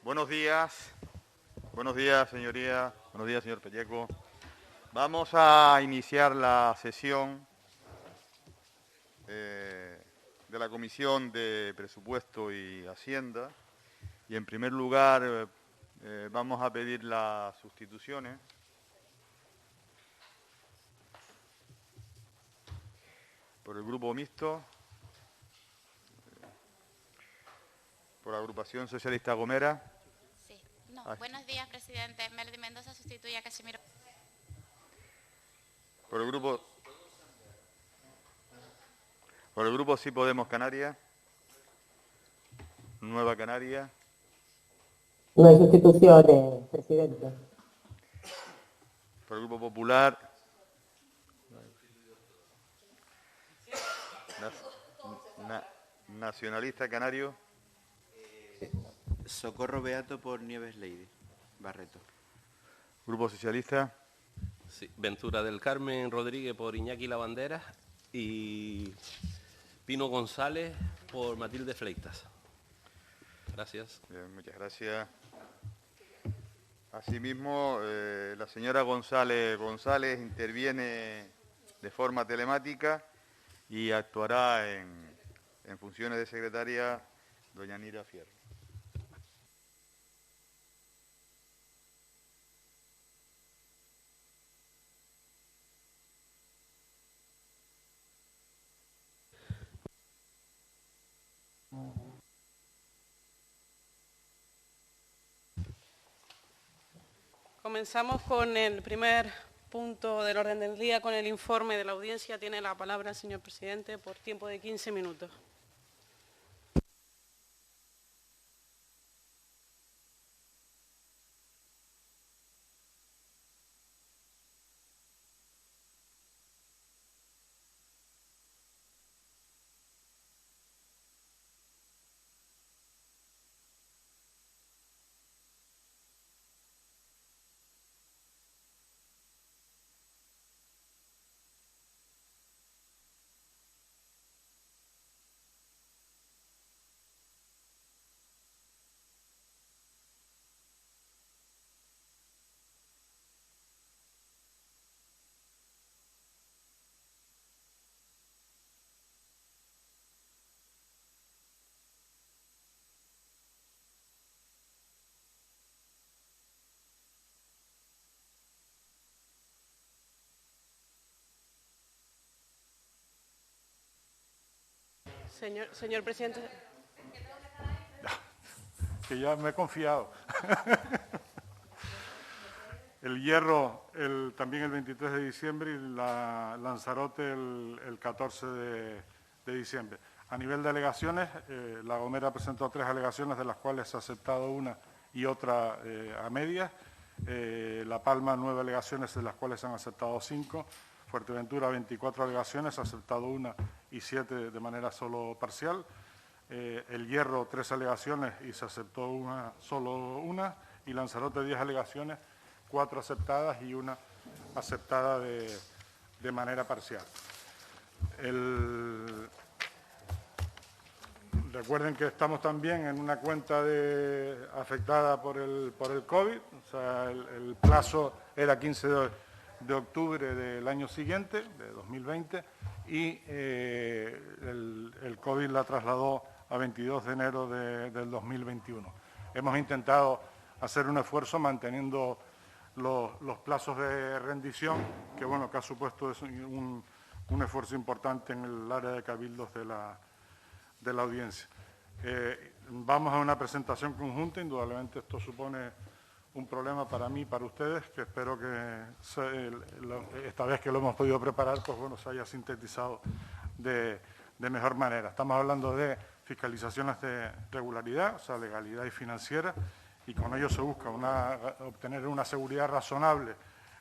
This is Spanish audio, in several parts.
Buenos días, señoría. Buenos días, señor Pelleco. Vamos a iniciar la sesión de la Comisión de Presupuesto y Hacienda. Y en primer lugar vamos a pedir las sustituciones. Por el Grupo Mixto, por la Agrupación Socialista Gomera. Sí. No. Buenos días, presidente. Melody Mendoza sustituye a Casimiro. Por el Grupo Sí Podemos Canarias. Nueva Canaria. No hay sustituciones, presidente. Por el Grupo Popular. Nacionalista Canario. Socorro Beato por Nieves Leide, Barreto. Grupo Socialista. Sí, Ventura del Carmen Rodríguez por Iñaki Lavandera y Pino González por Matilde Fleitas. Gracias. Bien, muchas gracias. Asimismo, la señora González interviene de forma telemática y actuará en funciones de secretaria doña Nira Fierro. Comenzamos con el primer punto del orden del día, con el informe de la audiencia. Tiene la palabra el señor presidente por tiempo de 15 minutos. Señor presidente. Que ya me he confiado. El Hierro también el 23 de diciembre y la Lanzarote el 14 de diciembre. A nivel de alegaciones, La Gomera presentó 3 alegaciones, de las cuales se ha aceptado una y otra a medias. La Palma 9 alegaciones, de las cuales se han aceptado 5. Fuerteventura 24 alegaciones, se ha aceptado una y 7 de manera solo parcial. El Hierro 3 alegaciones y se aceptó solo una. Y Lanzarote 10 alegaciones, 4 aceptadas y una aceptada de manera parcial. Recuerden que estamos también en una cuenta afectada por el COVID, o sea, el plazo era 15 de octubre del año siguiente, de 2020, y el COVID la trasladó a 22 de enero del 2021. Hemos intentado hacer un esfuerzo manteniendo los plazos de rendición, que bueno, que ha supuesto un esfuerzo importante en el área de cabildos de la audiencia. Vamos a una presentación conjunta. Indudablemente esto supone un problema para mí y para ustedes, que espero que esta vez que lo hemos podido preparar, pues bueno, se haya sintetizado de mejor manera. Estamos hablando de fiscalizaciones de regularidad, o sea, legalidad y financiera, y con ello se busca obtener una seguridad razonable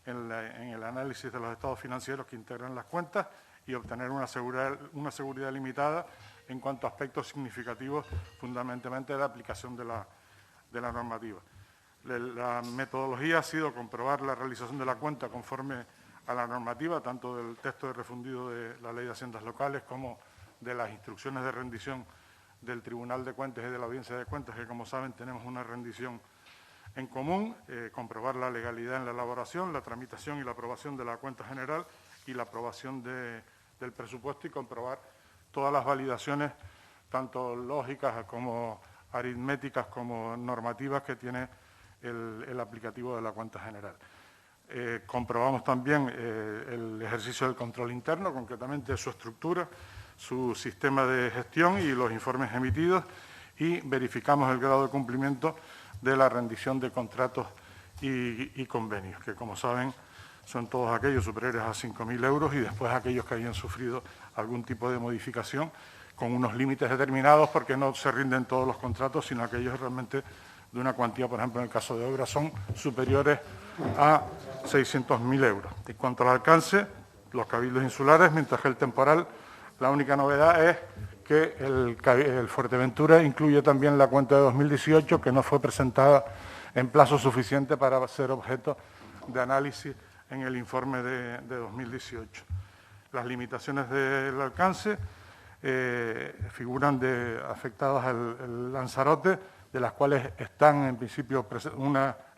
en el análisis de los estados financieros que integran las cuentas y obtener una seguridad limitada en cuanto a aspectos significativos, fundamentalmente de la aplicación de la normativa. La metodología ha sido comprobar la realización de la cuenta conforme a la normativa, tanto del texto de refundido de la Ley de Haciendas Locales como de las instrucciones de rendición del Tribunal de Cuentas y de la Audiencia de Cuentas, que como saben tenemos una rendición en común, comprobar la legalidad en la elaboración, la tramitación y la aprobación de la cuenta general y la aprobación del presupuesto y comprobar todas las validaciones, tanto lógicas como aritméticas como normativas que tiene el aplicativo de la cuenta general. Comprobamos también el ejercicio del control interno, concretamente su estructura, su sistema de gestión y los informes emitidos, y verificamos el grado de cumplimiento de la rendición de contratos y convenios, que como saben son todos aquellos superiores a 5.000 euros y después aquellos que hayan sufrido algún tipo de modificación con unos límites determinados, porque no se rinden todos los contratos, sino aquellos realmente de una cuantía, por ejemplo, en el caso de obras, son superiores a 600.000 euros. En cuanto al alcance, los cabildos insulares, mientras que el temporal, la única novedad es que el Fuerteventura incluye también la cuenta de 2018, que no fue presentada en plazo suficiente para ser objeto de análisis en el informe de 2018. Las limitaciones del alcance figuran afectadas al Lanzarote, de las cuales están en principio,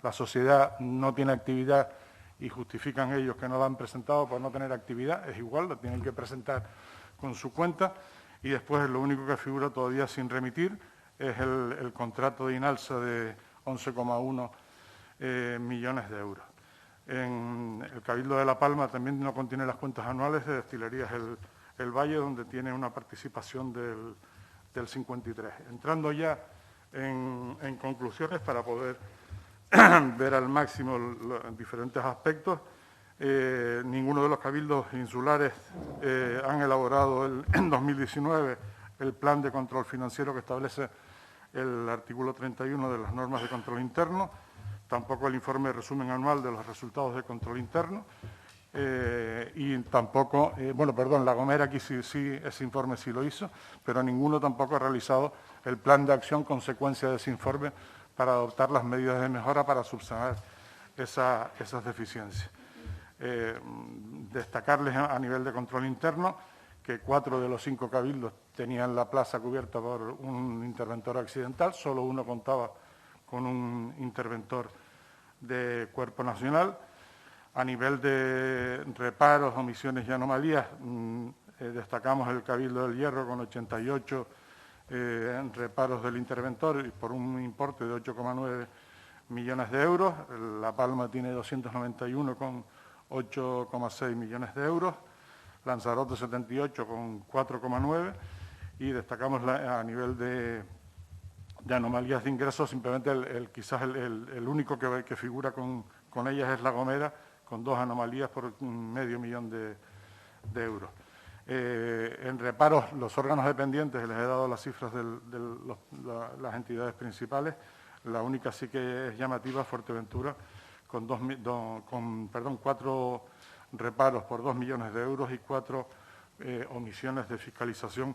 la sociedad no tiene actividad y justifican ellos que no la han presentado por no tener actividad, es igual, la tienen que presentar con su cuenta, y después lo único que figura todavía sin remitir es el contrato de Inalsa de 11,1 millones de euros. En el Cabildo de La Palma también no contiene las cuentas anuales de Destilerías El Valle, donde tiene una participación del 53. Entrando ya en conclusiones para poder ver al máximo los diferentes aspectos, ninguno de los cabildos insulares han elaborado en 2019 el plan de control financiero que establece el artículo 31 de las normas de control interno, tampoco el informe de resumen anual de los resultados de control interno, y tampoco, La Gomera aquí sí, ese informe sí lo hizo, pero ninguno tampoco ha realizado el plan de acción consecuencia de ese informe para adoptar las medidas de mejora para subsanar esas deficiencias. Destacarles a nivel de control interno que 4 de los 5 cabildos tenían la plaza cubierta por un interventor accidental, solo uno contaba con un interventor de cuerpo nacional. A nivel de reparos, omisiones y anomalías, destacamos el Cabildo del Hierro con 88 reparos del interventor y por un importe de 8,9 millones de euros. La Palma tiene 291 con 8,6 millones de euros. Lanzarote 78 con 4,9, y destacamos a nivel de anomalías de ingresos, simplemente quizás el único que figura con ellas es La Gomera, con 2 anomalías por medio millón de euros. En reparos, los órganos dependientes, les he dado las cifras de las entidades principales. La única sí que es llamativa, Fuerteventura, con 4 reparos por 2 millones de euros y 4 omisiones de fiscalización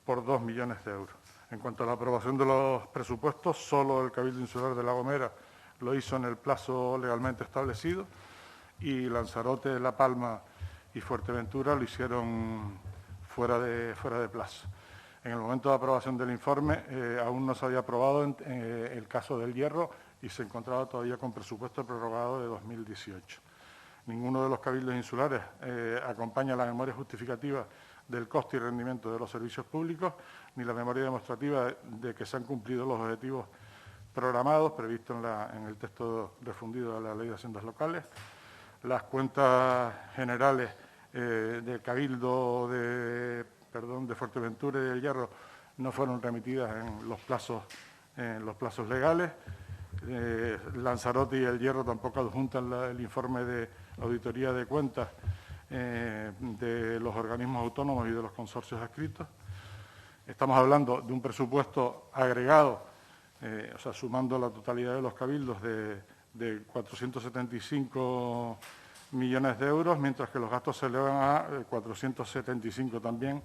por 2 millones de euros. En cuanto a la aprobación de los presupuestos, solo el Cabildo Insular de La Gomera lo hizo en el plazo legalmente establecido, y Lanzarote, La Palma y Fuerteventura lo hicieron fuera de plazo. En el momento de aprobación del informe aún no se había aprobado el caso del Hierro y se encontraba todavía con presupuesto prorrogado de 2018. Ninguno de los cabildos insulares acompaña la memoria justificativa del coste y rendimiento de los servicios públicos, ni la memoria demostrativa de que se han cumplido los objetivos programados previstos en el texto refundido de la Ley de Haciendas Locales. Las cuentas generales del Cabildo de Fuerteventura y del Hierro no fueron remitidas en los plazos legales. Lanzarote y el Hierro tampoco adjuntan el informe de auditoría de cuentas de los organismos autónomos y de los consorcios adscritos. Estamos hablando de un presupuesto agregado, sumando la totalidad de los cabildos, de 475 millones de euros, mientras que los gastos se elevan a 475 también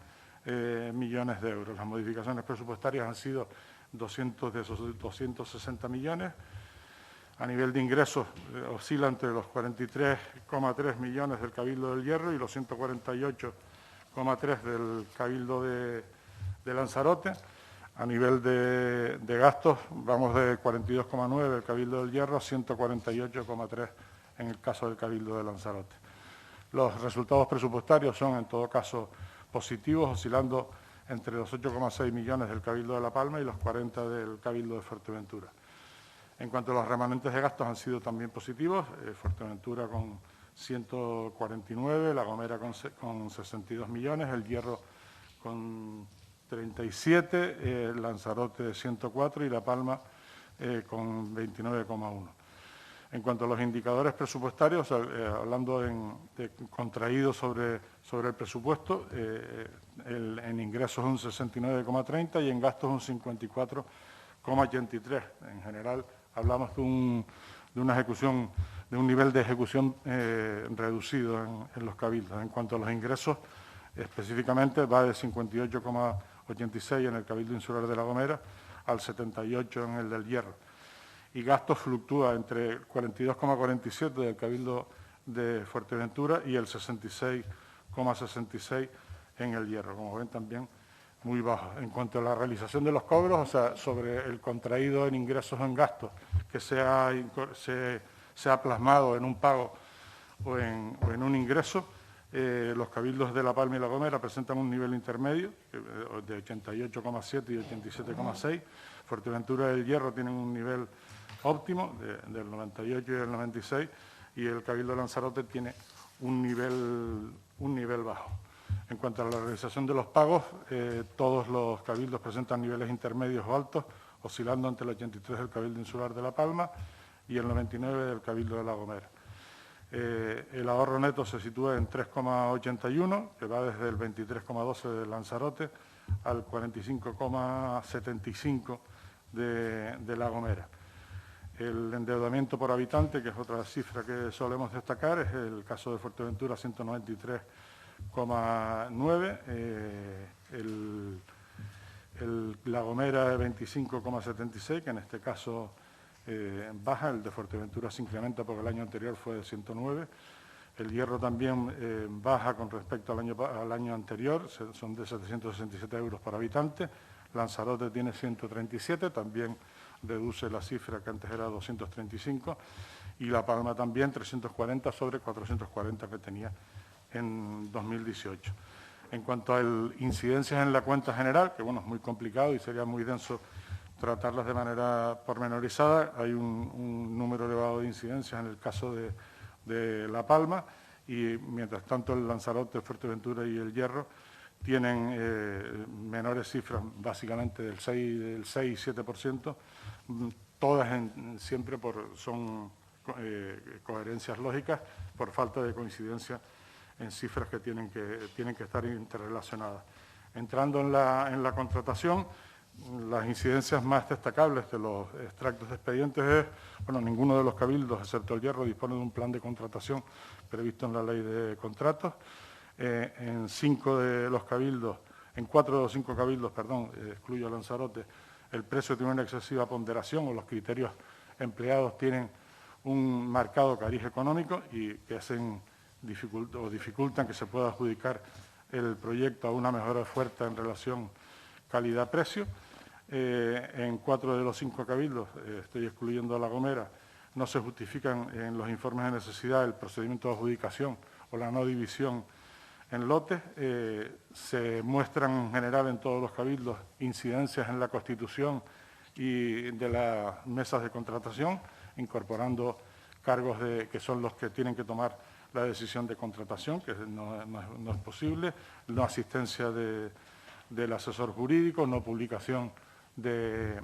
millones de euros. Las modificaciones presupuestarias han sido 200 de esos 260 millones. A nivel de ingresos oscila entre los 43,3 millones del Cabildo del Hierro y los 148,3 del Cabildo de Lanzarote. A nivel de gastos, vamos de 42,9 del Cabildo del Hierro a 148,3 en el caso del Cabildo de Lanzarote. Los resultados presupuestarios son, en todo caso, positivos, oscilando entre los 8,6 millones del Cabildo de La Palma y los 40 del Cabildo de Fuerteventura. En cuanto a los remanentes de gastos, han sido también positivos. Fuerteventura con 149, La Gomera con 62 millones, El Hierro con 37, Lanzarote 104 y La Palma con 29,1. En cuanto a los indicadores presupuestarios, hablando de contraídos sobre el presupuesto, en ingresos un 69,30 y en gastos un 54,83. En general, hablamos de una ejecución, de un nivel de ejecución reducido en los cabildos. En cuanto a los ingresos, específicamente va de 58,86 en el Cabildo Insular de La Gomera al 78 en el del Hierro. Y gastos fluctúa entre 42,47 del Cabildo de Fuerteventura y el 66,66 en el Hierro. Como ven, también muy bajo. En cuanto a la realización de los cobros, o sea, sobre el contraído en ingresos o en gastos que se ha plasmado en un pago o en un ingreso, los cabildos de La Palma y La Gomera presentan un nivel intermedio de 88,7 y 87,6. Fuerteventura y el Hierro tienen un nivel óptimo del 98 y del 96 y el Cabildo de Lanzarote tiene un nivel bajo. En cuanto a la realización de los pagos, todos los cabildos presentan niveles intermedios o altos, oscilando entre el 83 del Cabildo Insular de La Palma y el 99 del Cabildo de La Gomera. El ahorro neto se sitúa en 3,81, que va desde el 23,12 de Lanzarote al 45,75 de La Gomera. El endeudamiento por habitante, que es otra cifra que solemos destacar, es el caso de Fuerteventura, 193,9, La Gomera 25,76, que en este caso baja, el de Fuerteventura se incrementa porque el año anterior fue de 109. El Hierro también baja con respecto al año anterior, son de 767 euros por habitante. Lanzarote tiene 137, también reduce la cifra que antes era 235, y La Palma también 340 sobre 440 que tenía en 2018. En cuanto a incidencias en la cuenta general, que bueno, es muy complicado y sería muy denso tratarlas de manera pormenorizada, hay un número elevado de incidencias en el caso de La Palma, y mientras tanto el Lanzarote, Fuerteventura y el Hierro tienen menores cifras, básicamente del 6 y 7%, todas siempre son coherencias lógicas por falta de coincidencia en cifras que tienen que estar interrelacionadas. Entrando en la contratación, las incidencias más destacables de los extractos de expedientes es, bueno, ninguno de los cabildos, excepto el Hierro, dispone de un plan de contratación previsto en la ley de contratos. En 4 de los 5 cabildos, excluyo a Lanzarote, el precio tiene una excesiva ponderación o los criterios empleados tienen un marcado cariz económico y que dificultan que se pueda adjudicar el proyecto a una mejor oferta en relación calidad-precio. En 4 de los 5 cabildos, estoy excluyendo a La Gomera, no se justifican en los informes de necesidad el procedimiento de adjudicación o la no división en lotes. Se muestran en general en todos los cabildos incidencias en la constitución y de las mesas de contratación, incorporando cargos que son los que tienen que tomar la decisión de contratación, que no es posible, no asistencia del asesor jurídico, no publicación de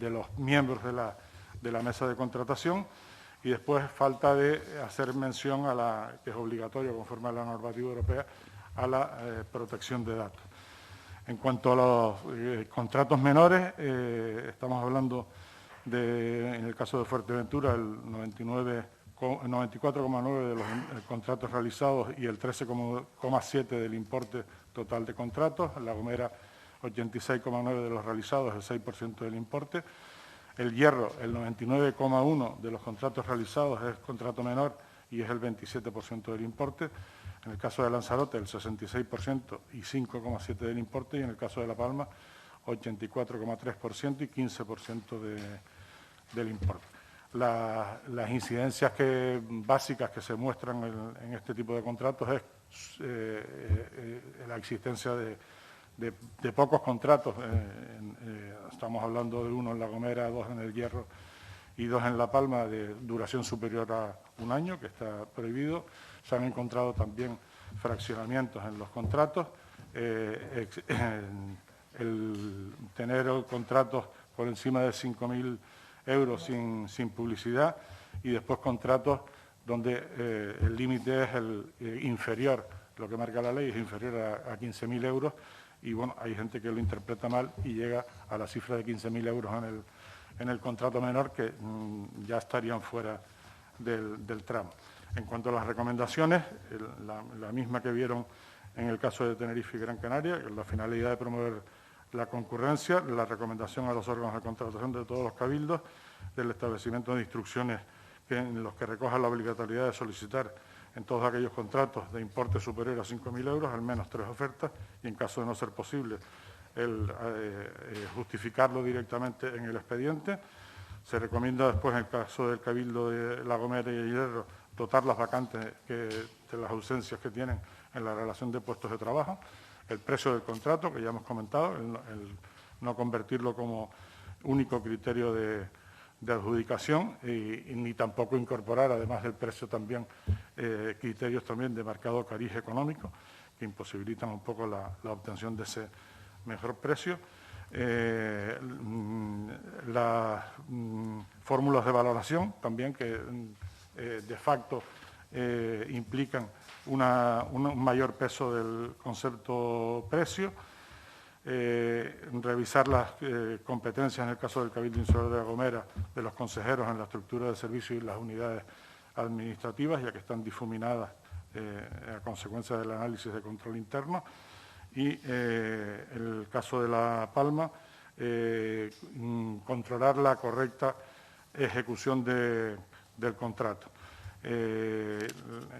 los miembros de la mesa de contratación, y después falta de hacer mención que es obligatorio conforme a la normativa europea, a la protección de datos. En cuanto a los contratos menores, estamos hablando en el caso de Fuerteventura, el 94,9 de los contratos realizados y el 13,7 del importe total de contratos. La Gomera, 86,9 de los realizados, el 6% del importe. El Hierro, el 99,1 de los contratos realizados es contrato menor y es el 27% del importe. En el caso de Lanzarote, el 66% y 5,7% del importe, y en el caso de La Palma, 84,3% y 15% del importe. Las incidencias básicas que se muestran en este tipo de contratos es la existencia de pocos contratos. Estamos hablando de 1 en La Gomera, 2 en El Hierro y 2 en La Palma, de duración superior a 1 año, que está prohibido. Se han encontrado también fraccionamientos en los contratos. El tener contratos por encima de 5.000 euros sin publicidad, y después contratos donde el límite es inferior, lo que marca la ley es inferior a 15.000 euros, y bueno, hay gente que lo interpreta mal y llega a la cifra de 15.000 euros en el contrato menor, que ya estarían fuera del tramo. En cuanto a las recomendaciones, la misma que vieron en el caso de Tenerife y Gran Canaria, la finalidad de promover la concurrencia, la recomendación a los órganos de contratación de todos los cabildos, del establecimiento de instrucciones en los que recoja la obligatoriedad de solicitar en todos aquellos contratos de importe superior a 5.000 euros al menos 3 ofertas, y en caso de no ser posible, justificarlo directamente en el expediente. Se recomienda después, en el caso del Cabildo de La Gomera y El Hierro, dotar las vacantes de las ausencias que tienen en la relación de puestos de trabajo. El precio del contrato, que ya hemos comentado, el no convertirlo como único criterio de adjudicación, y ni tampoco incorporar, además del precio, también criterios también de marcado cariz económico, que imposibilitan un poco la obtención de ese mejor precio. Las fórmulas de valoración también, que de facto implican un mayor peso del concepto precio. Revisar las competencias, en el caso del Cabildo Insular de La Gomera, de los consejeros en la estructura de servicio y las unidades administrativas, ya que están difuminadas a consecuencia del análisis de control interno. Y el caso de La Palma, controlar la correcta ejecución del contrato.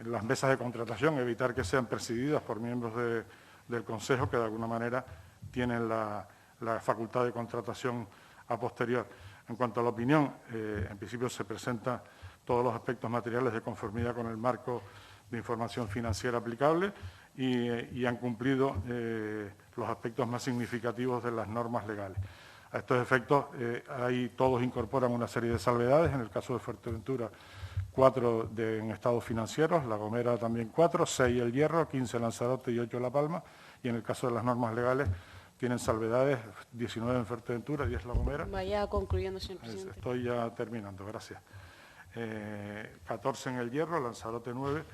Las mesas de contratación, evitar que sean presididas por miembros del Consejo, que de alguna manera tienen la facultad de contratación a posterior. En cuanto a la opinión, en principio se presentan todos los aspectos materiales de conformidad con el marco de información financiera aplicable, y han cumplido los aspectos más significativos de las normas legales. A estos efectos, ahí todos incorporan una serie de salvedades. En el caso de Fuerteventura, 4 en estados financieros, La Gomera también 4, 6 El Hierro, 15 Lanzarote y 8 La Palma, y en el caso de las normas legales tienen salvedades, 19 en Fuerteventura, 10 La Gomera. Vaya concluyendo, señor presidente. Estoy ya terminando, gracias. 14 en El Hierro, Lanzarote 9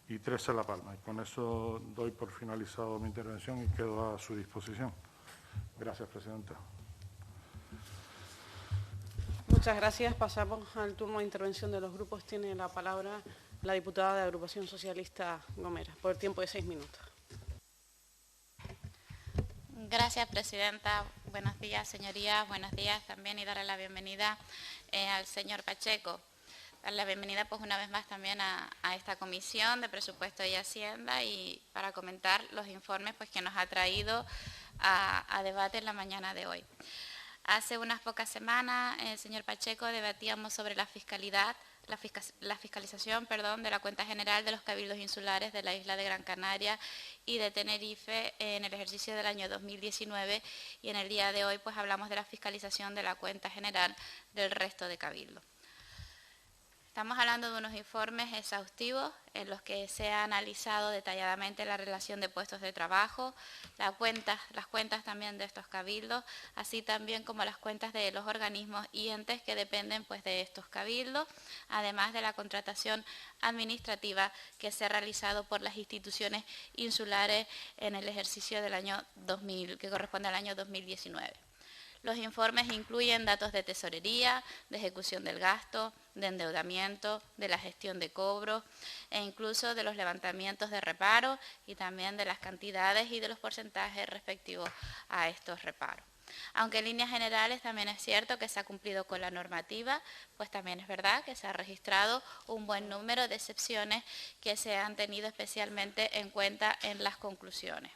y 13 La Palma. Y con eso doy por finalizado mi intervención y quedo a su disposición. Gracias, presidenta. Muchas gracias. Pasamos al turno de intervención de los grupos. Tiene la palabra la diputada de Agrupación Socialista Gomera, por el tiempo de 6 minutos. Gracias, presidenta. Buenos días, señorías. Buenos días también, y darle la bienvenida al señor Pacheco. Darle la bienvenida pues una vez más también a esta comisión de Presupuesto y Hacienda, y para comentar los informes pues que nos ha traído a debate en la mañana de hoy. Hace unas pocas semanas, señor Pacheco, debatíamos sobre la fiscalización de la cuenta general de los cabildos insulares de la isla de Gran Canaria y de Tenerife en el ejercicio del año 2019, y en el día de hoy pues hablamos de la fiscalización de la cuenta general del resto de cabildos. Estamos hablando de unos informes exhaustivos en los que se ha analizado detalladamente la relación de puestos de trabajo, las cuentas también de estos cabildos, así también como las cuentas de los organismos y entes que dependen pues de estos cabildos, además de la contratación administrativa que se ha realizado por las instituciones insulares en el ejercicio del año 2000, que corresponde al año 2019. Los informes incluyen datos de tesorería, de ejecución del gasto, de endeudamiento, de la gestión de cobros e incluso de los levantamientos de reparo, y también de las cantidades y de los porcentajes respectivos a estos reparos. Aunque en líneas generales también es cierto que se ha cumplido con la normativa, pues también es verdad que se ha registrado un buen número de excepciones que se han tenido especialmente en cuenta en las conclusiones.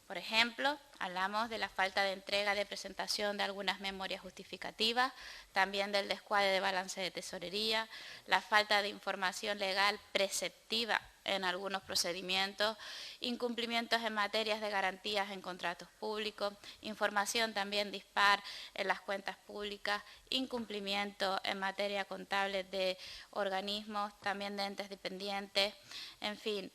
Por ejemplo, hablamos de la falta de entrega de presentación de algunas memorias justificativas, también del descuadre de balance de tesorería, la falta de información legal preceptiva en algunos procedimientos, incumplimientos en materias de garantías en contratos públicos, información también dispar en las cuentas públicas, incumplimiento en materia contable de organismos, también de entes dependientes, en fin.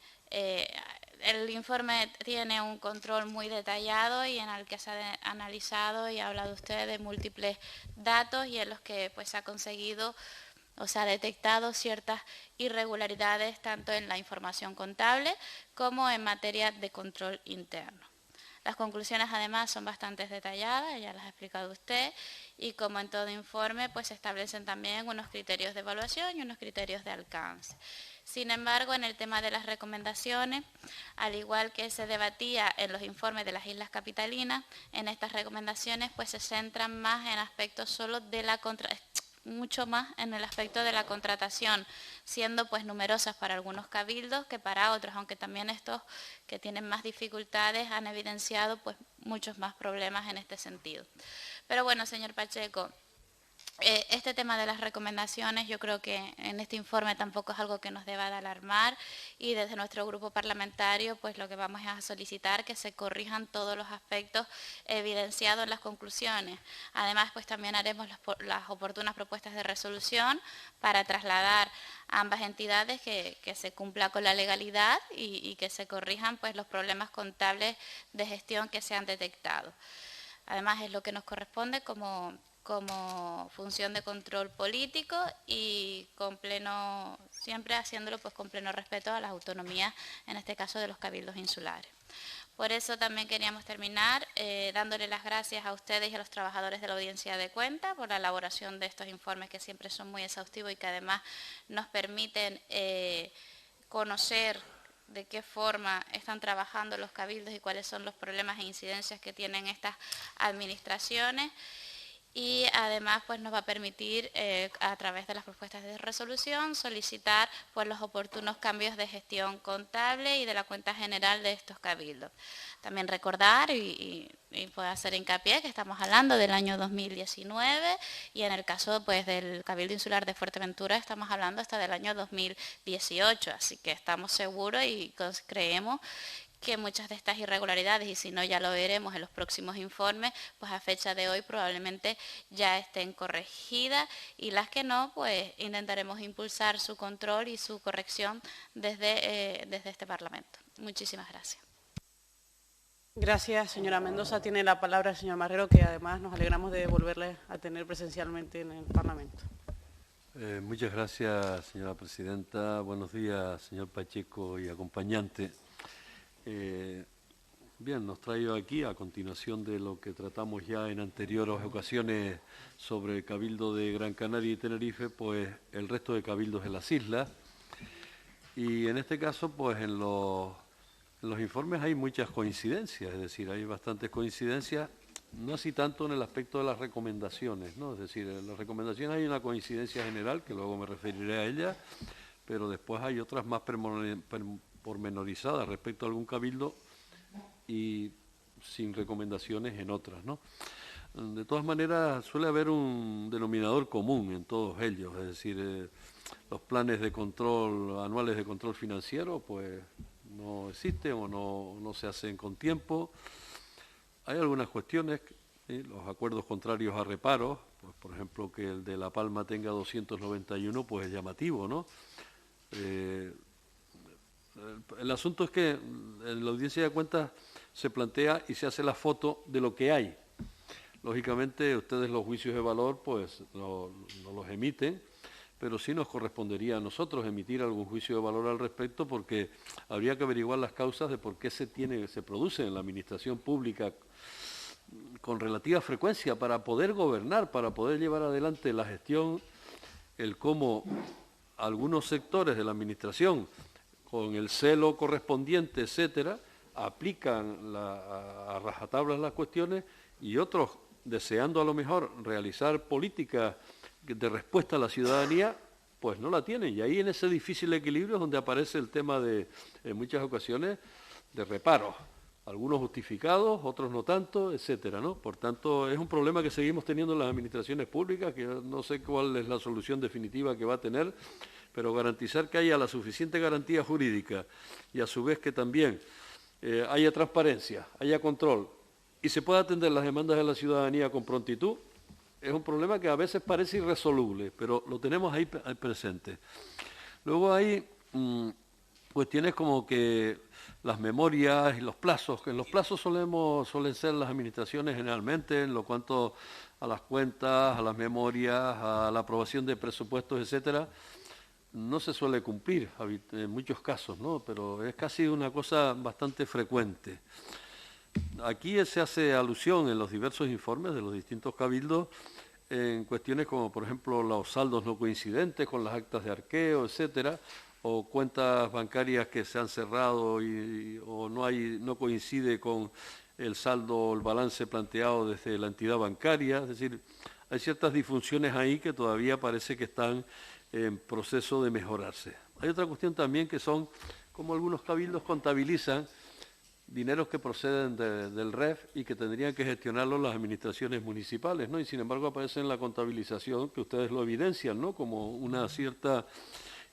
El informe tiene un control muy detallado y en el que se ha analizado y ha hablado usted de múltiples datos y en los que pues, se ha conseguido o se ha detectado ciertas irregularidades tanto en la información contable como en materia de control interno. Las conclusiones además son bastante detalladas, ya las ha explicado usted, y como en todo informe pues se establecen también unos criterios de evaluación y unos criterios de alcance. Sin embargo, en el tema de las recomendaciones, al igual que se debatía en los informes de las Islas Capitalinas, en estas recomendaciones pues se centran más en aspectos solo de la mucho más en el aspecto de la contratación, siendo pues numerosas para algunos cabildos que para otros, aunque también estos que tienen más dificultades han evidenciado pues muchos más problemas en este sentido. Pero bueno, señor Pacheco, este tema de las recomendaciones yo creo que en este informe tampoco es algo que nos deba de alarmar y desde nuestro grupo parlamentario pues lo que vamos es a solicitar que se corrijan todos los aspectos evidenciados en las conclusiones. Además pues también haremos las oportunas propuestas de resolución para trasladar a ambas entidades que se cumpla con la legalidad y que se corrijan pues los problemas contables de gestión que se han detectado. Además es lo que nos corresponde como función de control político y siempre haciéndolo pues con pleno respeto a las autonomías, en este caso de los cabildos insulares. Por eso también queríamos terminar dándole las gracias a ustedes y a los trabajadores de la Audiencia de Cuentas por la elaboración de estos informes que siempre son muy exhaustivos y que además nos permiten conocer de qué forma están trabajando los cabildos y cuáles son los problemas e incidencias que tienen estas administraciones. Y además pues nos va a permitir a través de las propuestas de resolución solicitar pues los oportunos cambios de gestión contable y de la cuenta general de estos cabildos. También recordar y puedo hacer hincapié que estamos hablando del año 2019 y en el caso pues del Cabildo Insular de Fuerteventura estamos hablando hasta del año 2018, así que estamos seguros y creemos que muchas de estas irregularidades, y si no ya lo veremos en los próximos informes, pues a fecha de hoy probablemente ya estén corregidas y las que no, pues intentaremos impulsar su control y su corrección desde este Parlamento. Muchísimas gracias. Gracias, señora Mendoza. Tiene la palabra el señor Marrero, que además nos alegramos de volverle a tener presencialmente en el Parlamento. Muchas gracias, señora presidenta. Buenos días, señor Pacheco y acompañante. Bien, nos traigo aquí, a continuación de lo que tratamos ya en anteriores ocasiones sobre el Cabildo de Gran Canaria y Tenerife, pues el resto de cabildos en las islas. Y en este caso, pues en los informes hay muchas coincidencias, es decir, hay bastantes coincidencias, no así tanto en el aspecto de las recomendaciones, ¿no? Es decir, en las recomendaciones hay una coincidencia general, que luego me referiré a ella, pero después hay otras más pormenorizadas respecto a algún cabildo y sin recomendaciones en otras, ¿no? De todas maneras, suele haber un denominador común en todos ellos, es decir, los planes de control, anuales de control financiero, pues no existen o no se hacen con tiempo. Hay algunas cuestiones, ¿sí? Los acuerdos contrarios a reparos, pues por ejemplo que el de La Palma tenga 291, pues es llamativo, ¿no? El asunto es que en la Audiencia de Cuentas se plantea y se hace la foto de lo que hay. Lógicamente, ustedes los juicios de valor pues no los emiten, pero sí nos correspondería a nosotros emitir algún juicio de valor al respecto, porque habría que averiguar las causas de por qué se produce en la administración pública con relativa frecuencia para poder gobernar, para poder llevar adelante la gestión, el cómo algunos sectores de la administración, con el celo correspondiente, etcétera, aplican a rajatablas las cuestiones y otros deseando a lo mejor realizar políticas de respuesta a la ciudadanía, pues no la tienen. Y ahí en ese difícil equilibrio es donde aparece el tema de, en muchas ocasiones, de reparos. Algunos justificados, otros no tanto, etcétera, ¿no? Por tanto, es un problema que seguimos teniendo en las administraciones públicas, que no sé cuál es la solución definitiva que va a tener, pero garantizar que haya la suficiente garantía jurídica y a su vez que también haya transparencia, haya control y se pueda atender las demandas de la ciudadanía con prontitud, es un problema que a veces parece irresoluble, pero lo tenemos ahí presente. Luego hay cuestiones como que las memorias y los plazos, que en los plazos suelen ser las administraciones generalmente en lo cuanto a las cuentas, a las memorias, a la aprobación de presupuestos, etcétera, no se suele cumplir en muchos casos, ¿no? Pero es casi una cosa bastante frecuente. Aquí se hace alusión en los diversos informes de los distintos cabildos en cuestiones como, por ejemplo, los saldos no coincidentes con las actas de arqueo, etcétera, o cuentas bancarias que se han cerrado o no coincide con el saldo o el balance planteado desde la entidad bancaria. Es decir, hay ciertas disfunciones ahí que todavía parece que están en proceso de mejorarse. Hay otra cuestión también que son como algunos cabildos contabilizan dineros que proceden del REF y que tendrían que gestionarlos las administraciones municipales, ¿no? Y sin embargo aparece en la contabilización que ustedes lo evidencian, ¿no? Como una cierta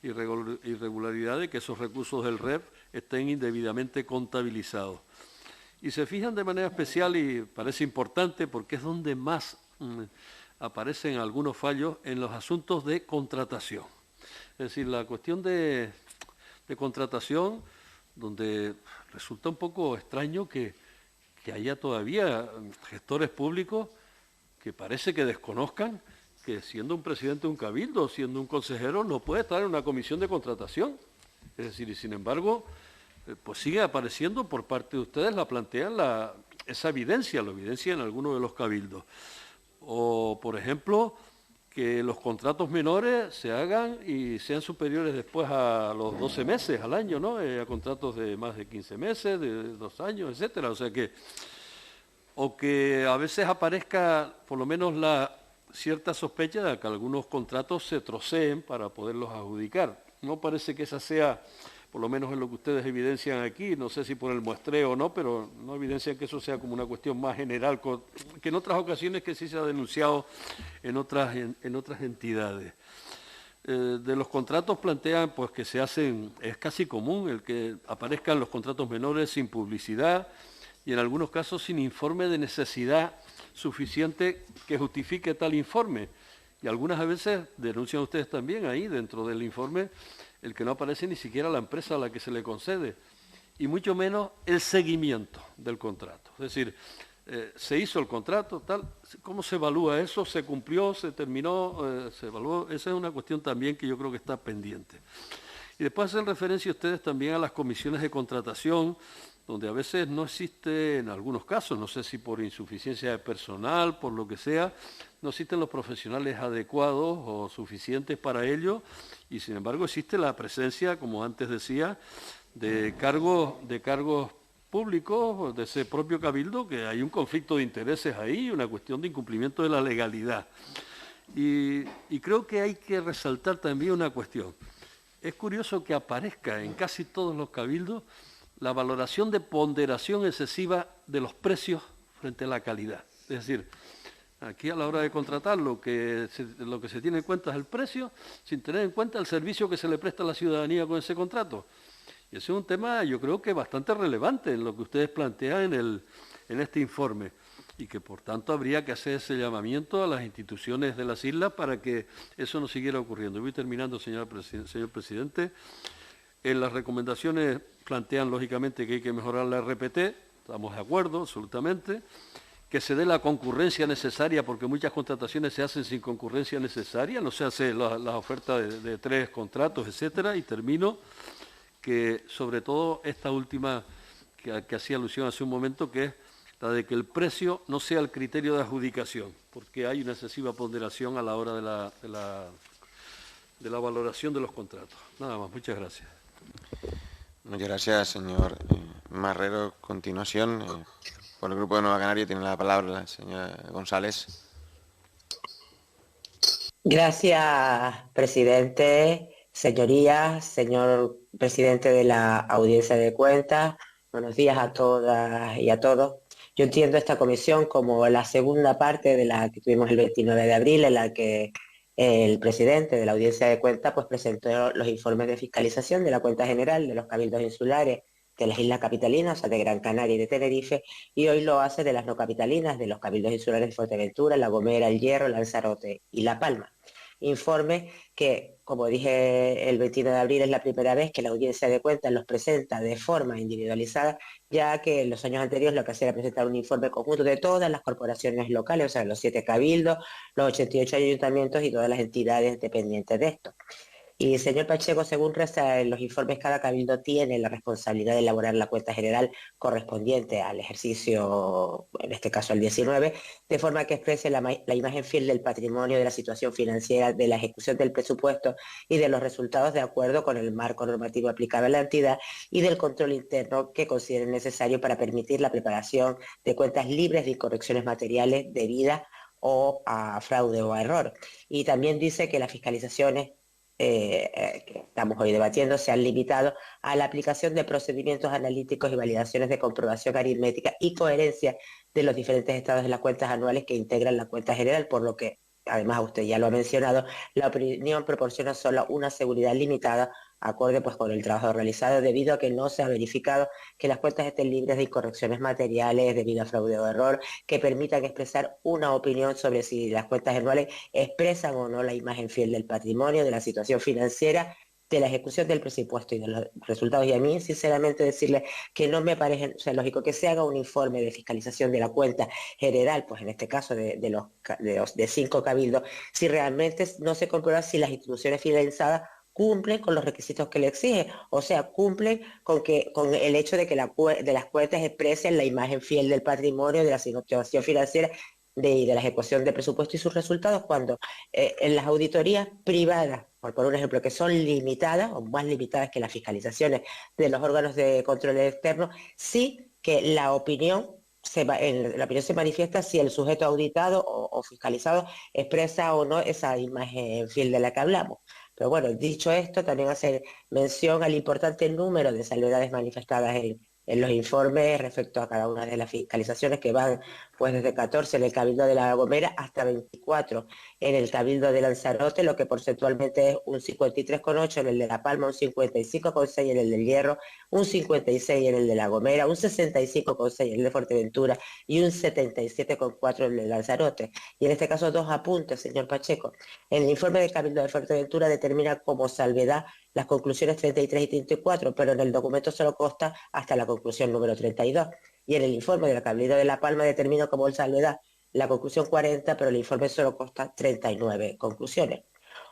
irregularidad de que esos recursos del REF estén indebidamente contabilizados. Y se fijan de manera especial, y parece importante porque es donde más aparecen algunos fallos, en los asuntos de contratación. Es decir, la cuestión de contratación, donde resulta un poco extraño que haya todavía gestores públicos que parece que desconozcan que siendo un presidente de un cabildo, siendo un consejero, no puede estar en una comisión de contratación. Es decir, y sin embargo, pues sigue apareciendo por parte de ustedes, la plantean esa evidencia, lo evidencian en algunos de los cabildos. O, por ejemplo, que los contratos menores se hagan y sean superiores después a los 12 meses al año, ¿no? A contratos de más de 15 meses, de 2 años, etcétera. O sea que, o que a veces aparezca por lo menos la cierta sospecha de que algunos contratos se troceen para poderlos adjudicar. No parece que esa sea, por lo menos en lo que ustedes evidencian aquí, no sé si por el muestreo o no, pero no evidencian que eso sea como una cuestión más general, que en otras ocasiones que sí se ha denunciado en otras entidades. De los contratos plantean pues que se hacen, es casi común el que aparezcan los contratos menores sin publicidad y en algunos casos sin informe de necesidad suficiente que justifique tal informe. Y algunas veces denuncian ustedes también ahí dentro del informe el que no aparece ni siquiera la empresa a la que se le concede y mucho menos el seguimiento del contrato. Es decir, se hizo el contrato, tal, ¿cómo se evalúa eso? ¿Se cumplió? ¿Se terminó? ¿Se evaluó? Esa es una cuestión también que yo creo que está pendiente. Y después hacen referencia ustedes también a las comisiones de contratación, donde a veces no existe, en algunos casos, no sé si por insuficiencia de personal, por lo que sea, no existen los profesionales adecuados o suficientes para ello, y sin embargo existe la presencia, como antes decía, de cargos públicos de ese propio cabildo, que hay un conflicto de intereses ahí, una cuestión de incumplimiento de la legalidad. Y creo que hay que resaltar también una cuestión. Es curioso que aparezca en casi todos los cabildos la valoración de ponderación excesiva de los precios frente a la calidad. Es decir, aquí a la hora de contratar lo que se tiene en cuenta es el precio, sin tener en cuenta el servicio que se le presta a la ciudadanía con ese contrato. Y ese es un tema, yo creo que bastante relevante en lo que ustedes plantean en este informe, y que por tanto habría que hacer ese llamamiento a las instituciones de las islas para que eso no siguiera ocurriendo. Voy terminando, señor presidente. En las recomendaciones plantean lógicamente que hay que mejorar la RPT, estamos de acuerdo absolutamente, que se dé la concurrencia necesaria, porque muchas contrataciones se hacen sin concurrencia necesaria, no se hace la oferta de 3 contratos, etcétera, y termino que sobre todo esta última que hacía alusión hace un momento, que es la de que el precio no sea el criterio de adjudicación, porque hay una excesiva ponderación a la hora de la valoración de los contratos. Nada más, muchas gracias. Muchas gracias, señor Marrero. A continuación, Por el Grupo de Nueva Canaria tiene la palabra la señora González. Gracias, presidente, señorías, señor presidente de la Audiencia de Cuentas. Buenos días a todas y a todos. Yo entiendo esta comisión como la segunda parte de la que tuvimos el 29 de abril, en la que el presidente de la Audiencia de Cuentas pues, presentó los informes de fiscalización de la cuenta general de los cabildos insulares de las islas capitalinas, o sea, de Gran Canaria y de Tenerife, y hoy lo hace de las no capitalinas, de los cabildos insulares de Fuerteventura, La Gomera, El Hierro, Lanzarote y La Palma. Informe que, como dije el 29 de abril, es la primera vez que la Audiencia de Cuentas los presenta de forma individualizada, ya que en los años anteriores lo que hacía era presentar un informe conjunto de todas las corporaciones locales, o sea, los 7 cabildos, los 88 ayuntamientos y todas las entidades dependientes de esto. Y, señor Pacheco, según reza en los informes, cada cabildo tiene la responsabilidad de elaborar la cuenta general correspondiente al ejercicio, en este caso al 19, de forma que exprese la imagen fiel del patrimonio, de la situación financiera, de la ejecución del presupuesto y de los resultados de acuerdo con el marco normativo aplicable a la entidad y del control interno que considere necesario para permitir la preparación de cuentas libres de incorrecciones materiales debidas o a fraude o a error. Y también dice que las fiscalizaciones que estamos hoy debatiendo se han limitado a la aplicación de procedimientos analíticos y validaciones de comprobación aritmética y coherencia de los diferentes estados de las cuentas anuales que integran la cuenta general, por lo que, además usted ya lo ha mencionado, la opinión proporciona solo una seguridad limitada acorde pues con el trabajo realizado, debido a que no se ha verificado que las cuentas estén libres de incorrecciones materiales debido a fraude o error, que permitan expresar una opinión sobre si las cuentas anuales expresan o no la imagen fiel del patrimonio, de la situación financiera, de la ejecución del presupuesto y de los resultados. Y a mí, sinceramente, decirle que no me parece, o sea, lógico que se haga un informe de fiscalización de la cuenta general, pues en este caso de 5 cabildos, si realmente no se comprueba si las instituciones finalizadas cumplen con los requisitos que le exige, o sea, cumplen con el hecho de que de las cuentas expresen la imagen fiel del patrimonio, de la situación financiera de la ejecución de presupuesto y sus resultados, cuando en las auditorías privadas, por un ejemplo, que son limitadas o más limitadas que las fiscalizaciones de los órganos de control externo, sí que la opinión se manifiesta si el sujeto auditado o fiscalizado expresa o no esa imagen fiel de la que hablamos. Pero bueno, dicho esto, también hacer mención al importante número de salvedades manifestadas en los informes respecto a cada una de las fiscalizaciones, que van pues desde 14 en el Cabildo de La Gomera hasta 24 en el Cabildo de Lanzarote, lo que porcentualmente es un 53,8 en el de La Palma, un 55,6 en el del Hierro, un 56 en el de La Gomera, un 65,6 en el de Fuerteventura y un 77,4 en el de Lanzarote. Y en este caso, 2 apuntes, señor Pacheco. El informe del Cabildo de Fuerteventura determina como salvedad las conclusiones 33 y 34, pero en el documento solo consta hasta la conclusión número 32. Y en el informe del Cabildo de La Palma determina como salvedad la conclusión 40, pero el informe solo consta 39 conclusiones.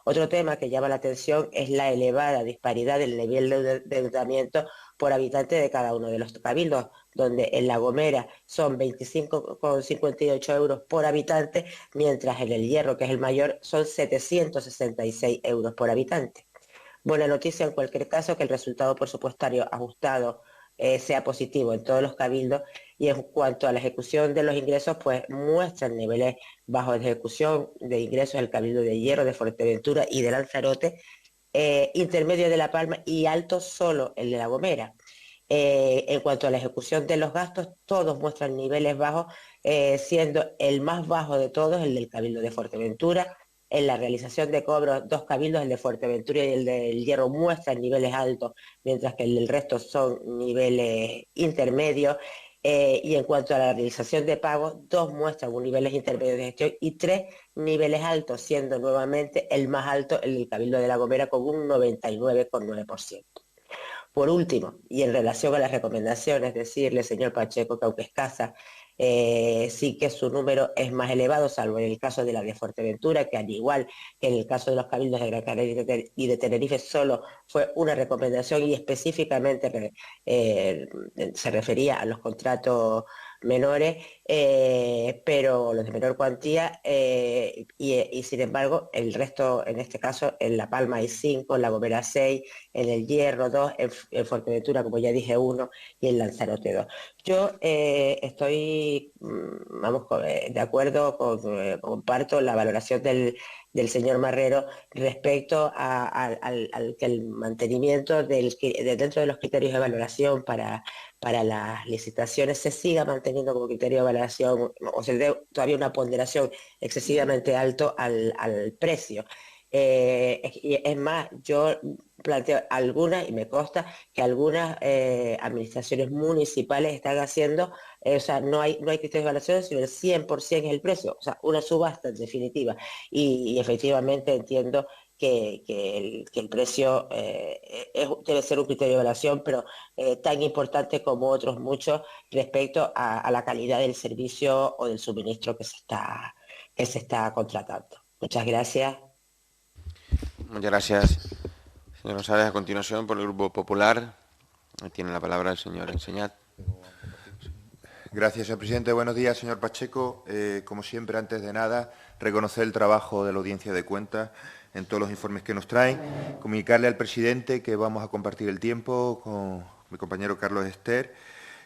Otro tema que llama la atención es la elevada disparidad del nivel de endeudamiento por habitante de cada uno de los cabildos, donde en La Gomera son 25,58 euros por habitante, mientras en El Hierro, que es el mayor, son 766 euros por habitante. Buena noticia en cualquier caso que el resultado presupuestario ajustado sea positivo en todos los cabildos, y en cuanto a la ejecución de los ingresos, pues muestran niveles bajos de ejecución de ingresos del Cabildo de Hierro, de Fuerteventura y de Lanzarote, intermedio de La Palma y alto solo el de La Gomera. En cuanto a la ejecución de los gastos, todos muestran niveles bajos, siendo el más bajo de todos el del Cabildo de Fuerteventura. En la realización de cobros, 2 cabildos, el de Fuerteventura y el del Hierro, muestran niveles altos, mientras que el del resto son niveles intermedios. Y en cuanto a la realización de pagos, 2 muestran un niveles intermedios de gestión y 3 niveles altos, siendo nuevamente el más alto el del Cabildo de La Gomera con un 99,9%. Por último, y en relación a las recomendaciones, decirle, señor Pacheco, que aunque escasa, sí que su número es más elevado, salvo en el caso de la de Fuerteventura, que al igual que en el caso de los cabildos de Gran Canaria y de Tenerife, solo fue una recomendación y específicamente se refería a los contratos menores, pero los de menor cuantía, y sin embargo el resto, en este caso en La Palma hay 5, en La Gomera 6, en El Hierro 2, en Fuerteventura, como ya dije, 1 y en Lanzarote 2. Yo estoy, vamos, de acuerdo, comparto la valoración del señor Marrero respecto al que el mantenimiento dentro de los criterios de valoración para las licitaciones se siga manteniendo como criterio de valoración, o se dé todavía una ponderación excesivamente alto al precio. Y es más, yo planteo algunas, y me consta que algunas administraciones municipales están haciendo, o sea, no hay criterios de evaluación, sino el 100% es el precio, o sea, una subasta en definitiva. Y efectivamente entiendo que el precio debe ser un criterio de evaluación, pero tan importante como otros muchos respecto a la calidad del servicio o del suministro que se está contratando. Muchas gracias. Muchas gracias, señor González. A continuación, por el Grupo Popular, tiene la palabra el señor Enseñat. Gracias, señor presidente. Buenos días, señor Pacheco. Como siempre, antes de nada, reconocer el trabajo de la Audiencia de Cuentas en todos los informes que nos traen. Comunicarle al presidente que vamos a compartir el tiempo con mi compañero Carlos Ester,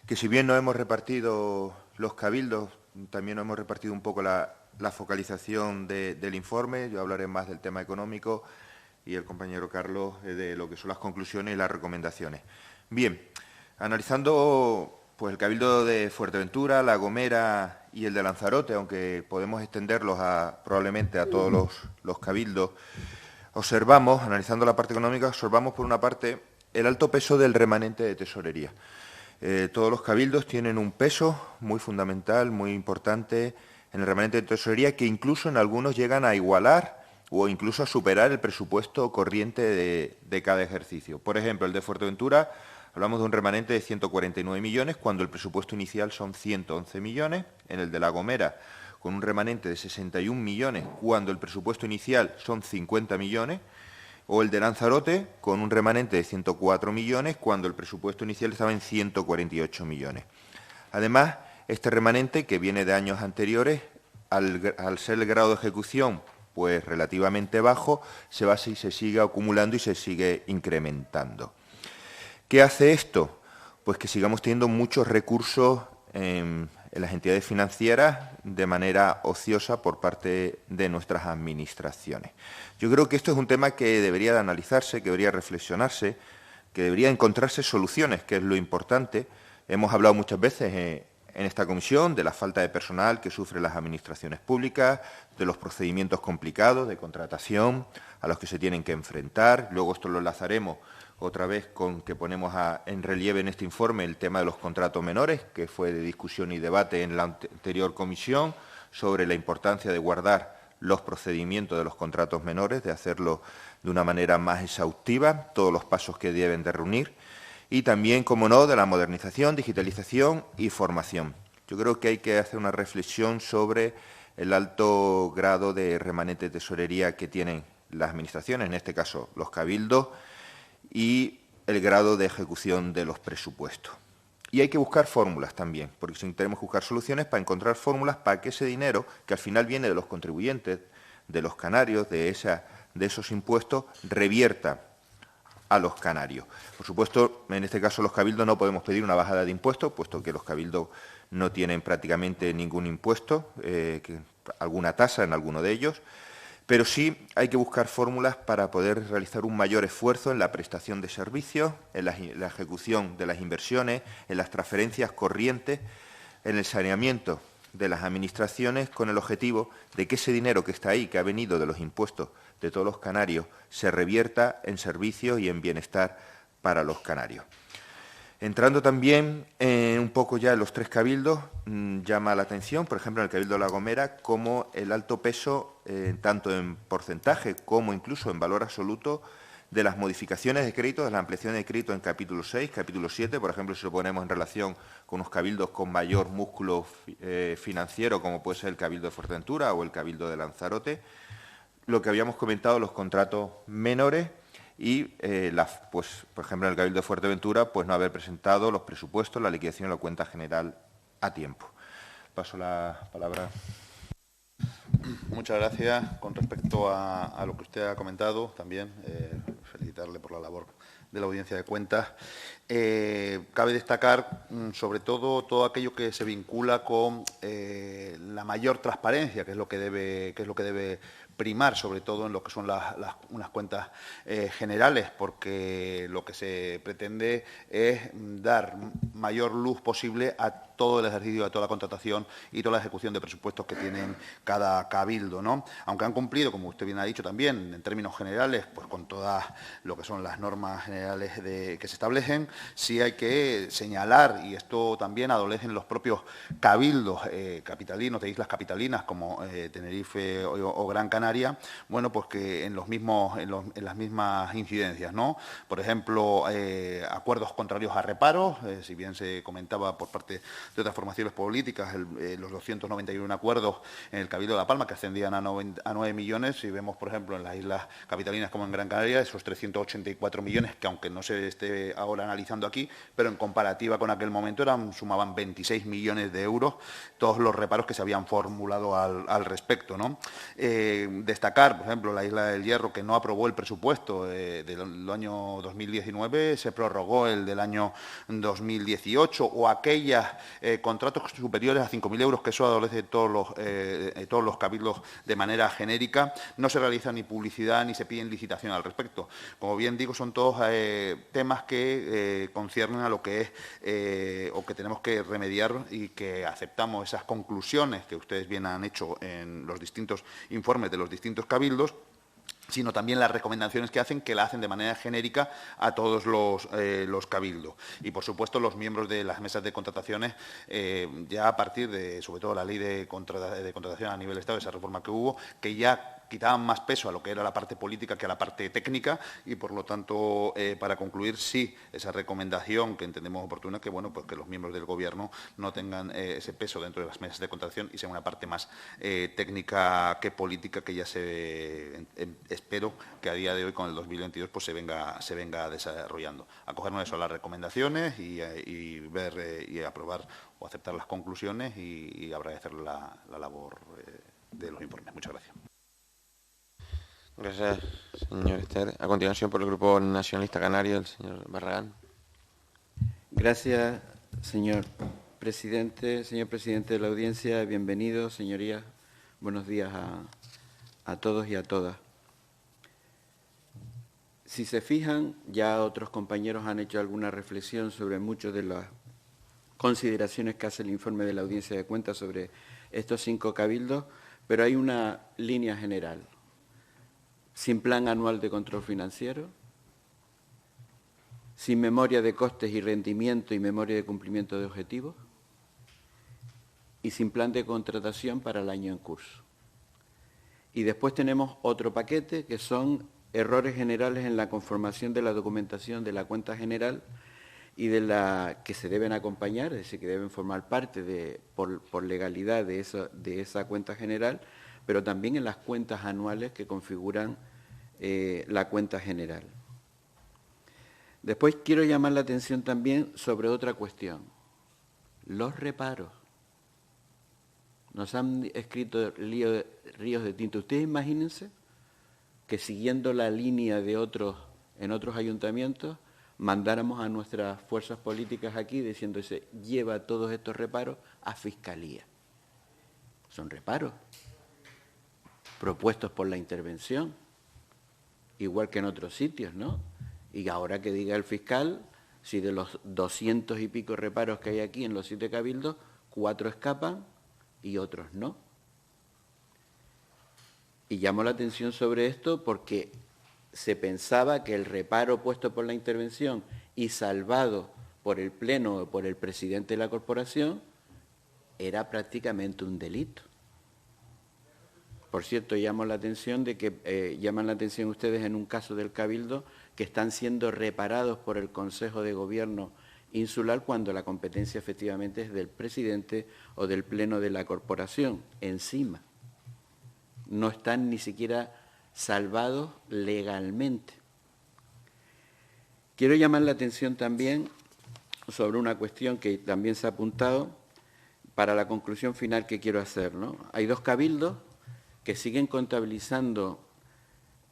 que si bien no hemos repartido los cabildos, también nos hemos repartido un poco la focalización del informe. Yo hablaré más del tema económico y el compañero Carlos de lo que son las conclusiones y las recomendaciones. Bien, analizando pues el Cabildo de Fuerteventura, La Gomera y el de Lanzarote, aunque podemos extenderlos probablemente a todos los cabildos, observamos, analizando la parte económica, observamos por una parte el alto peso del remanente de tesorería. Todos los cabildos tienen un peso muy fundamental, muy importante en el remanente de tesorería, que incluso en algunos llegan a igualar o incluso a superar el presupuesto corriente de cada ejercicio. Por ejemplo, el de Fuerteventura, hablamos de un remanente de 149 millones, cuando el presupuesto inicial son 111 millones. En el de La Gomera, con un remanente de 61 millones, cuando el presupuesto inicial son 50 millones. O el de Lanzarote, con un remanente de 104 millones, cuando el presupuesto inicial estaba en 148 millones. Además, este remanente, que viene de años anteriores, al ser el grado de ejecución pues relativamente bajo, se va y se sigue acumulando y se sigue incrementando. ¿Qué hace esto? Pues que sigamos teniendo muchos recursos en las entidades financieras de manera ociosa por parte de nuestras administraciones. Yo creo que esto es un tema que debería de analizarse, que debería reflexionarse, que debería encontrarse soluciones, que es lo importante. Hemos hablado muchas veces en esta comisión de la falta de personal que sufren las administraciones públicas, de los procedimientos complicados de contratación a los que se tienen que enfrentar. Luego esto lo enlazaremos otra vez con que ponemos en relieve en este informe el tema de los contratos menores, que fue de discusión y debate en la anterior comisión, sobre la importancia de guardar los procedimientos de los contratos menores, de hacerlo de una manera más exhaustiva, todos los pasos que deben de reunir, y también, como no, de la modernización, digitalización y formación. Yo creo que hay que hacer una reflexión sobre el alto grado de remanente de tesorería que tienen las administraciones, en este caso los cabildos, y el grado de ejecución de los presupuestos. Y hay que buscar fórmulas también, porque tenemos que buscar soluciones para encontrar fórmulas para que ese dinero, que al final viene de los contribuyentes, de los canarios, de esos impuestos, revierta a los canarios. Por supuesto, en este caso los cabildos no podemos pedir una bajada de impuestos, puesto que los cabildos no tienen prácticamente ningún impuesto, alguna tasa en alguno de ellos, pero sí hay que buscar fórmulas para poder realizar un mayor esfuerzo en la prestación de servicios, en la ejecución de las inversiones, en las transferencias corrientes, en el saneamiento de las administraciones, con el objetivo de que ese dinero que está ahí, que ha venido de los impuestos de todos los canarios, se revierta en servicios y en bienestar para los canarios. Entrando también un poco ya en los tres cabildos, llama la atención, por ejemplo, en el Cabildo de La Gomera, como el alto peso, tanto en porcentaje como incluso en valor absoluto, de las modificaciones de crédito, de la ampliación de crédito en capítulo 6, capítulo 7, por ejemplo, si lo ponemos en relación con unos cabildos con mayor músculo financiero, como puede ser el Cabildo de Fuerteventura o el Cabildo de Lanzarote, lo que habíamos comentado, los contratos menores y, pues, por ejemplo, en el Cabildo de Fuerteventura, pues no haber presentado los presupuestos, la liquidación y la cuenta general a tiempo. Paso la palabra. Muchas gracias. Con respecto a lo que usted ha comentado, también felicitarle por la labor de la Audiencia de Cuentas. Cabe destacar, sobre todo aquello que se vincula con la mayor transparencia, que es lo que debe primar, sobre todo en lo que son unas cuentas generales, porque lo que se pretende es dar mayor luz posible a todo el ejercicio, a toda la contratación y toda la ejecución de presupuestos que tienen cada cabildo, ¿no? Aunque han cumplido, como usted bien ha dicho también, en términos generales, pues con todas lo que son las normas generales que se establecen, sí hay que señalar, y esto también adolecen los propios cabildos capitalinos, de islas capitalinas como Tenerife o Gran Canaria, bueno, pues que en las mismas incidencias, ¿no? Por ejemplo, acuerdos contrarios a reparos, si bien se comentaba por parte de otras formaciones políticas, los 291 acuerdos en el Cabildo de La Palma, que ascendían a 9 millones, y vemos, por ejemplo, en las islas capitalinas como en Gran Canaria, esos 384 millones, que aunque no se esté ahora analizando aquí, pero en comparativa con aquel momento sumaban 26 millones de euros todos los reparos que se habían formulado al respecto, ¿no? Destacar, por ejemplo, la Isla del Hierro, que no aprobó el presupuesto del año 2019, se prorrogó el del año 2018, o aquellas contratos superiores a 5.000 euros, que eso adolece todos los cabildos de manera genérica, no se realiza ni publicidad ni se pide licitación al respecto. Como bien digo, son todos temas que conciernen a lo que es o que tenemos que remediar, y que aceptamos esas conclusiones que ustedes bien han hecho en los distintos informes de los distintos cabildos, sino también las recomendaciones que hacen, que la hacen de manera genérica a todos los cabildos. Y, por supuesto, los miembros de las mesas de contrataciones, ya a partir de, sobre todo, la ley de contratación a nivel Estado, esa reforma que hubo, que ya quitaban más peso a lo que era la parte política que a la parte técnica, y, por lo tanto, para concluir, sí, esa recomendación que entendemos oportuna, que, bueno, pues que los miembros del Gobierno no tengan ese peso dentro de las mesas de contratación y sea una parte más técnica que política, que ya espero que a día de hoy, con el 2022, pues se venga desarrollando. Acogernos a eso, a las recomendaciones, y ver y aprobar o aceptar las conclusiones, y agradecer la labor de los informes. Muchas gracias. Gracias, señor Ester. A continuación, por el Grupo Nacionalista Canario, el señor Barragán. Gracias, señor presidente. Señor presidente de la Audiencia, bienvenido, señorías. Buenos días a todos y a todas. Si se fijan, ya otros compañeros han hecho alguna reflexión sobre muchas de las consideraciones que hace el informe de la Audiencia de Cuentas sobre estos 5 cabildos, pero hay una línea general. Sin plan anual de control financiero, sin memoria de costes y rendimiento y memoria de cumplimiento de objetivos, y sin plan de contratación para el año en curso. Y después tenemos otro paquete, que son errores generales en la conformación de la documentación de la cuenta general y de la que se deben acompañar, es decir, que deben formar parte por legalidad de esa cuenta general, pero también en las cuentas anuales que configuran la cuenta general. Después quiero llamar la atención también sobre otra cuestión, los reparos. Nos han escrito ríos de tinta. Ustedes imagínense que, siguiendo la línea de en otros ayuntamientos, mandáramos a nuestras fuerzas políticas aquí diciéndose: lleva todos estos reparos a Fiscalía. Son reparos propuestos por la intervención, igual que en otros sitios, ¿no? Y ahora que diga el fiscal, si de los 200 y pico reparos que hay aquí en los 7 cabildos, 4 escapan y otros no. Y llamo la atención sobre esto porque se pensaba que el reparo puesto por la intervención y salvado por el Pleno o por el presidente de la corporación era prácticamente un delito. Por cierto, llaman la atención ustedes en un caso del Cabildo que están siendo reparados por el Consejo de Gobierno insular, cuando la competencia efectivamente es del presidente o del Pleno de la corporación. Encima, no están ni siquiera salvados legalmente. Quiero llamar la atención también sobre una cuestión que también se ha apuntado, para la conclusión final que quiero hacer, ¿no? Hay dos cabildos que siguen contabilizando,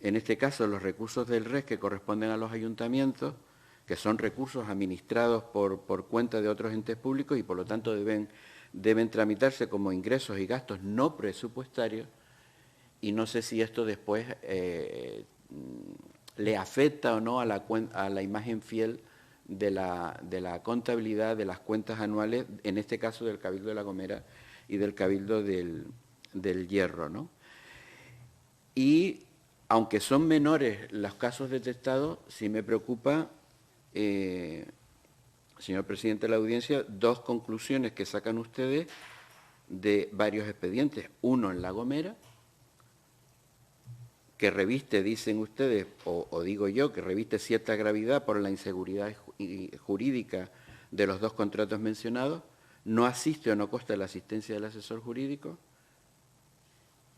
en este caso, los recursos del RES que corresponden a los ayuntamientos, que son recursos administrados por cuenta de otros entes públicos y, por lo tanto, deben tramitarse como ingresos y gastos no presupuestarios, y no sé si esto después le afecta o no a la imagen fiel de la contabilidad de las cuentas anuales, en este caso del Cabildo de La Gomera y del Cabildo del Hierro, ¿no? Y aunque son menores los casos detectados, sí me preocupa, señor presidente de la Audiencia, dos conclusiones que sacan ustedes de varios expedientes. Uno en La Gomera, que reviste, dicen ustedes, o digo yo, que reviste cierta gravedad por la inseguridad jurídica de los dos contratos mencionados, no asiste o no consta la asistencia del asesor jurídico,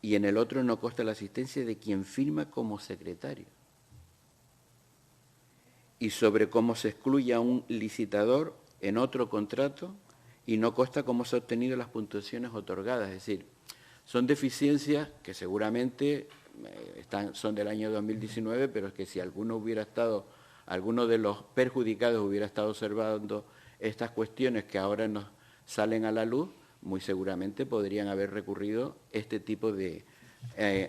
y en el otro no consta la asistencia de quien firma como secretario. Y sobre cómo se excluye a un licitador en otro contrato y no consta cómo se han obtenido las puntuaciones otorgadas. Es decir, son deficiencias que seguramente son del año 2019, pero es que si alguno de los perjudicados hubiera estado observando estas cuestiones que ahora nos salen a la luz, muy seguramente podrían haber recurrido este tipo de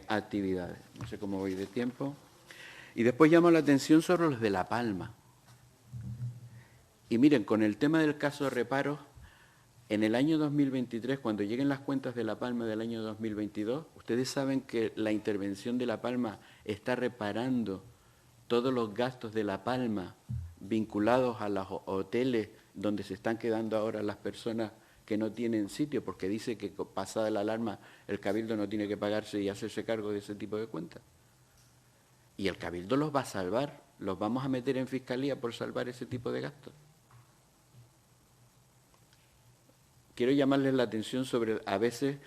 actividades. No sé cómo voy de tiempo. Y después llamo la atención sobre los de La Palma. Y miren, con el tema del caso de reparos, en el año 2023, cuando lleguen las cuentas de La Palma del año 2022, ustedes saben que la intervención de La Palma está reparando todos los gastos de La Palma vinculados a los hoteles donde se están quedando ahora las personas que no tienen sitio, porque dice que pasada la alarma el Cabildo no tiene que pagarse y hacerse cargo de ese tipo de cuentas. Y el Cabildo los va a salvar, los vamos a meter en fiscalía por salvar ese tipo de gastos. Quiero llamarles la atención sobre, a veces,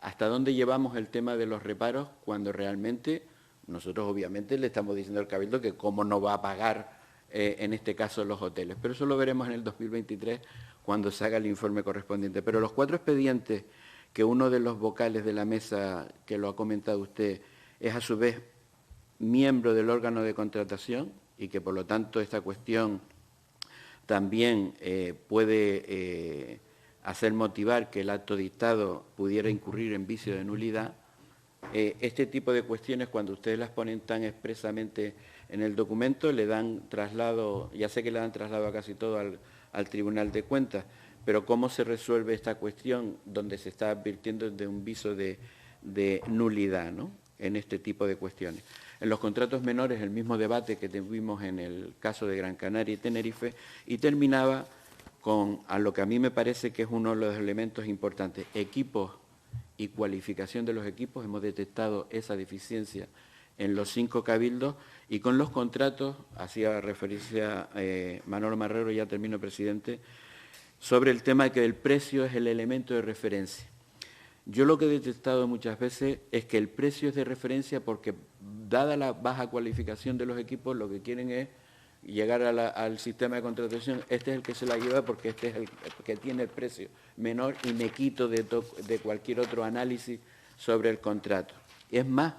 hasta dónde llevamos el tema de los reparos, cuando realmente nosotros obviamente le estamos diciendo al Cabildo que cómo no va a pagar, en este caso, los hoteles. Pero eso lo veremos en el 2023, cuando se haga el informe correspondiente. Pero los 4 expedientes, que uno de los vocales de la mesa, que lo ha comentado usted, es a su vez miembro del órgano de contratación y que, por lo tanto, esta cuestión también puede hacer motivar que el acto dictado pudiera incurrir en vicio de nulidad. Este tipo de cuestiones, cuando ustedes las ponen tan expresamente en el documento, le dan traslado, ya sé que le dan traslado a casi todo al Tribunal de Cuentas, pero ¿cómo se resuelve esta cuestión donde se está advirtiendo de un viso de nulidad, ¿no?, en este tipo de cuestiones? En los contratos menores, el mismo debate que tuvimos en el caso de Gran Canaria y Tenerife, y terminaba con a lo que a mí me parece que es uno de los elementos importantes: equipos y cualificación de los equipos. Hemos detectado esa deficiencia en los 5 cabildos, y con los contratos, hacía referencia Manolo Marrero, ya termino, presidente, sobre el tema de que el precio es el elemento de referencia. Yo lo que he detectado muchas veces es que el precio es de referencia porque, dada la baja cualificación de los equipos, lo que quieren es llegar al sistema de contratación. Este es el que se la lleva porque este es el que tiene el precio menor y me quito de cualquier otro análisis sobre el contrato. Es más,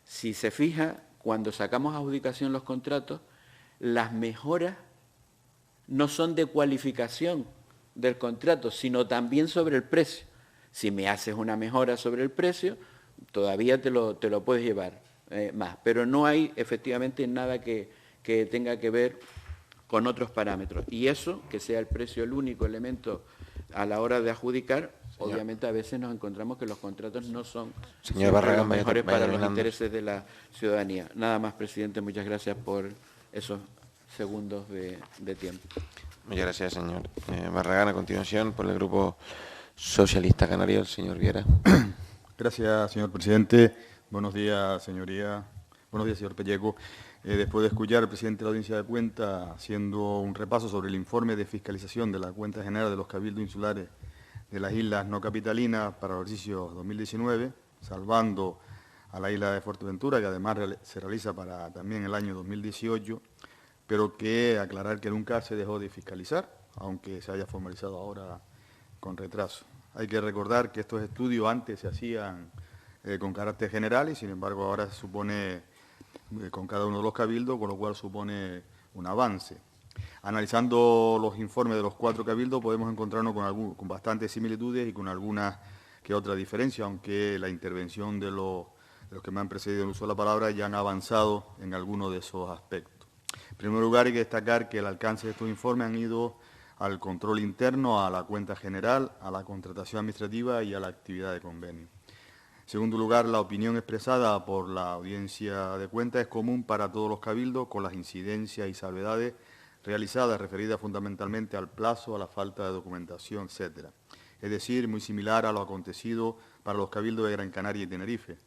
si se fija, cuando sacamos a adjudicación los contratos, las mejoras no son de cualificación del contrato, sino también sobre el precio. Si me haces una mejora sobre el precio, todavía te lo puedes llevar más, pero no hay efectivamente nada que tenga que ver con otros parámetros. Y eso, que sea el precio el único elemento a la hora de adjudicar, obviamente a veces nos encontramos que los contratos no son los mejores para los intereses de la ciudadanía. Nada más, presidente, muchas gracias por esos segundos de tiempo. Muchas gracias, señor Barragán. A continuación, por el Grupo Socialista Canario, el señor Viera. Gracias, señor presidente. Buenos días, señoría. Buenos días, señor Pacheco. Después de escuchar al presidente de la Audiencia de Cuentas haciendo un repaso sobre el informe de fiscalización de la cuenta general de los cabildos insulares de las islas no capitalinas para el ejercicio 2019, salvando a la isla de Fuerteventura, que además se realiza para también el año 2018, pero que aclarar que nunca se dejó de fiscalizar, aunque se haya formalizado ahora con retraso. Hay que recordar que estos estudios antes se hacían con carácter general y sin embargo ahora se supone con cada uno de los cabildos, con lo cual supone un avance. Analizando los informes de los 4 cabildos podemos encontrarnos con bastantes similitudes y con algunas que otras diferencias, aunque la intervención de los que me han precedido en el uso de la palabra ya han avanzado en algunos de esos aspectos. En primer lugar, hay que destacar que el alcance de estos informes han ido al control interno, a la cuenta general, a la contratación administrativa y a la actividad de convenio. En segundo lugar, la opinión expresada por la audiencia de cuentas es común para todos los cabildos, con las incidencias y salvedades realizadas referidas fundamentalmente al plazo, a la falta de documentación, etc. Es decir, muy similar a lo acontecido para los cabildos de Gran Canaria y Tenerife,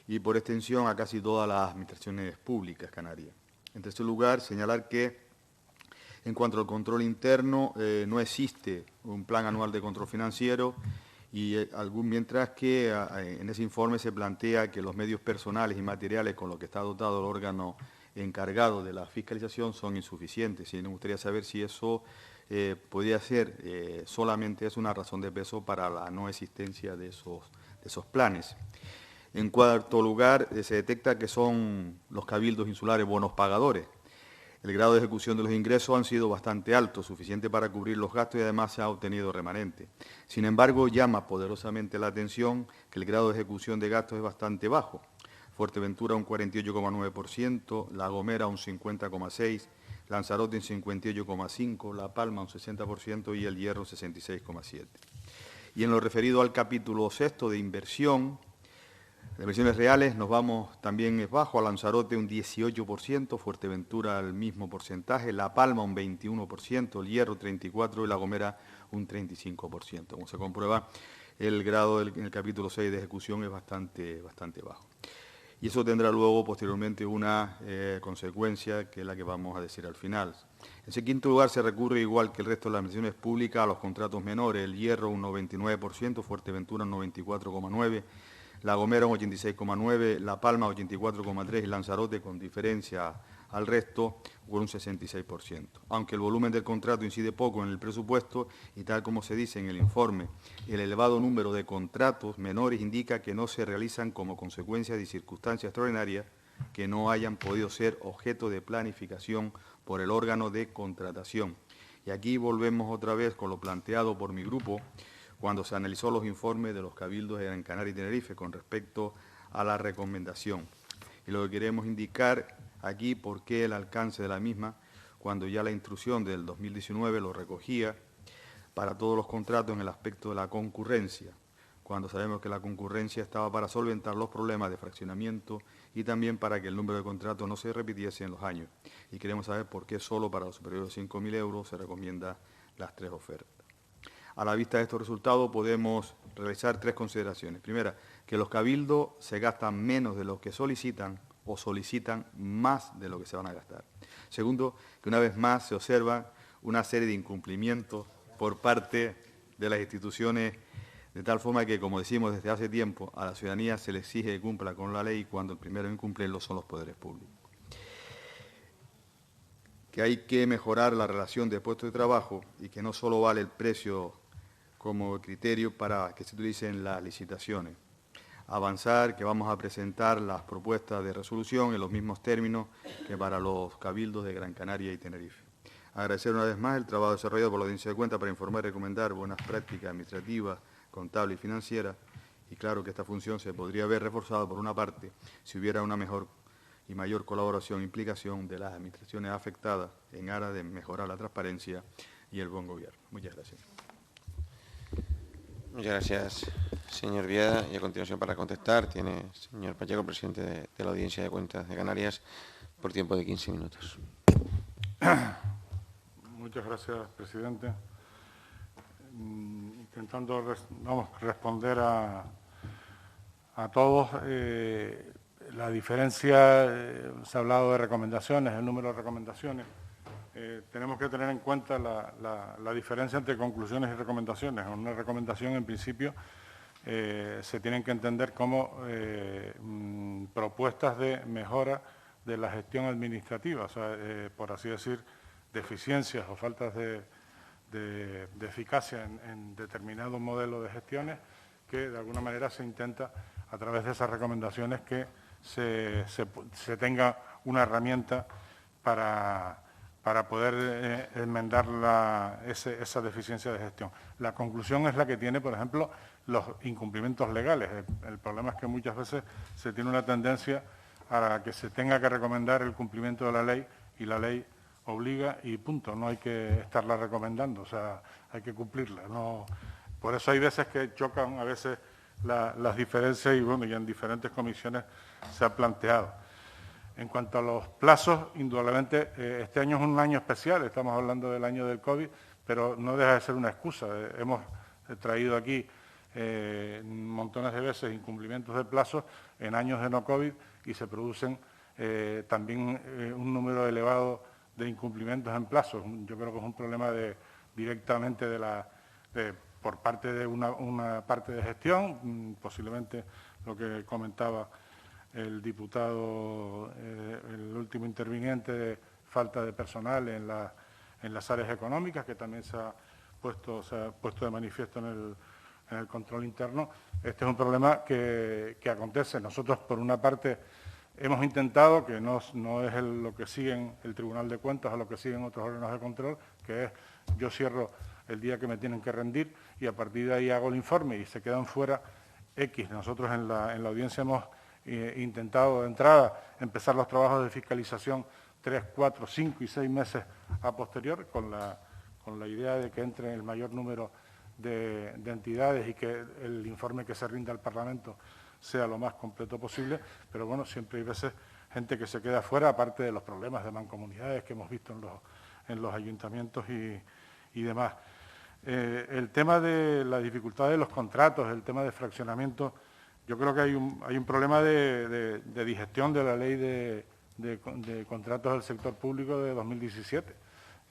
y por extensión a casi todas las administraciones públicas canarias. En tercer lugar, señalar que en cuanto al control interno, no existe un plan anual de control financiero, y mientras que en ese informe se plantea que los medios personales y materiales con los que está dotado el órgano encargado de la fiscalización son insuficientes. Y nos gustaría saber si eso podría ser solamente es una razón de peso para la no existencia de esos planes. En cuarto lugar, se detecta que son los cabildos insulares buenos pagadores. El grado de ejecución de los ingresos han sido bastante alto, suficiente para cubrir los gastos y además se ha obtenido remanente. Sin embargo, llama poderosamente la atención que el grado de ejecución de gastos es bastante bajo. Fuerteventura un 48,9%, La Gomera un 50,6%, Lanzarote un 58,5%, La Palma un 60% y El Hierro un 66,7%. Y en lo referido al capítulo 6 de inversión, de inversiones reales nos vamos también bajo, a Lanzarote un 18%, Fuerteventura el mismo porcentaje, La Palma un 21%, El Hierro 34% y La Gomera un 35%. Como se comprueba, el grado en el capítulo 6 de ejecución es bastante bajo. Y eso tendrá luego posteriormente una consecuencia que es la que vamos a decir al final. En ese quinto lugar se recurre, igual que el resto de las administraciones públicas, a los contratos menores, El Hierro un 99%, Fuerteventura un 94,9%, La Gomera un 86,9%, La Palma 84,3% y Lanzarote, con diferencia al resto, por un 66%. Aunque el volumen del contrato incide poco en el presupuesto y tal como se dice en el informe, el elevado número de contratos menores indica que no se realizan como consecuencia de circunstancias extraordinarias que no hayan podido ser objeto de planificación por el órgano de contratación. Y aquí volvemos otra vez con lo planteado por mi grupo, cuando se analizó los informes de los cabildos de Gran Canaria y Tenerife con respecto a la recomendación. Y lo que queremos indicar aquí, por qué el alcance de la misma, cuando ya la instrucción del 2019 lo recogía para todos los contratos en el aspecto de la concurrencia, cuando sabemos que la concurrencia estaba para solventar los problemas de fraccionamiento y también para que el número de contratos no se repitiese en los años. Y queremos saber por qué solo para los superiores a 5.000 euros se recomienda las 3 ofertas. A la vista de estos resultados podemos realizar 3 consideraciones. Primera, que los cabildos se gastan menos de lo que solicitan o solicitan más de lo que se van a gastar. Segundo, que una vez más se observa una serie de incumplimientos por parte de las instituciones, de tal forma que, como decimos desde hace tiempo, a la ciudadanía se le exige que cumpla con la ley cuando el primero en cumplirlo son los poderes públicos. Que hay que mejorar la relación de puestos de trabajo y que no solo vale el precio como criterio para que se utilicen las licitaciones. Avanzar, que vamos a presentar las propuestas de resolución en los mismos términos que para los cabildos de Gran Canaria y Tenerife. Agradecer una vez más el trabajo desarrollado por la Audiencia de Cuentas para informar y recomendar buenas prácticas administrativas, contables y financieras, y claro que esta función se podría haber reforzado por una parte si hubiera una mejor y mayor colaboración e implicación de las administraciones afectadas en aras de mejorar la transparencia y el buen gobierno. Muchas gracias. Muchas gracias, señor Vieda. Y a continuación, para contestar, tiene el señor Pacheco, presidente de la Audiencia de Cuentas de Canarias, por tiempo de 15 minutos. Muchas gracias, presidente. Intentando responder a todos. La diferencia, se ha hablado de recomendaciones, el número de recomendaciones. Tenemos que tener en cuenta la diferencia entre conclusiones y recomendaciones. Una recomendación, en principio, se tienen que entender como propuestas de mejora de la gestión administrativa, o sea, por así decir, deficiencias o faltas de de eficacia en determinados modelos de gestiones, que de alguna manera se intenta, a través de esas recomendaciones, que se tenga una herramienta para poder enmendar esa deficiencia de gestión. La conclusión es la que tiene, por ejemplo, los incumplimientos legales. El problema es que muchas veces se tiene una tendencia a que se tenga que recomendar el cumplimiento de la ley, y la ley obliga y punto, no hay que estarla recomendando, o sea, hay que cumplirla. No, por eso hay veces que chocan a veces las diferencias y, bueno, y en diferentes comisiones se ha planteado. En cuanto a los plazos, indudablemente este año es un año especial, estamos hablando del año del COVID, pero no deja de ser una excusa. Hemos traído aquí montones de veces incumplimientos de plazos en años de no COVID y se producen también un número elevado de incumplimientos en plazos. Yo creo que es un problema directamente por parte de una parte de gestión, posiblemente lo que comentaba el diputado, el último interviniente, de falta de personal en las áreas económicas, que también se ha puesto de manifiesto en el control interno. Este es un problema que acontece. Nosotros, por una parte, hemos intentado, que no es lo que siguen el Tribunal de Cuentas o lo que siguen otros órganos de control, que es yo cierro el día que me tienen que rendir y a partir de ahí hago el informe y se quedan fuera X. Nosotros en la audiencia hemos intentado de entrada empezar los trabajos de fiscalización 3, 4, 5 y 6 meses a posterior, con la idea de que entre el mayor número de entidades y que el informe que se rinda al Parlamento sea lo más completo posible, pero bueno, siempre hay veces gente que se queda fuera, aparte de los problemas de mancomunidades que hemos visto en los ayuntamientos y demás. El tema de la dificultad de los contratos, el tema de fraccionamiento, yo creo que hay un problema de digestión de la ley de contratos del sector público de 2017.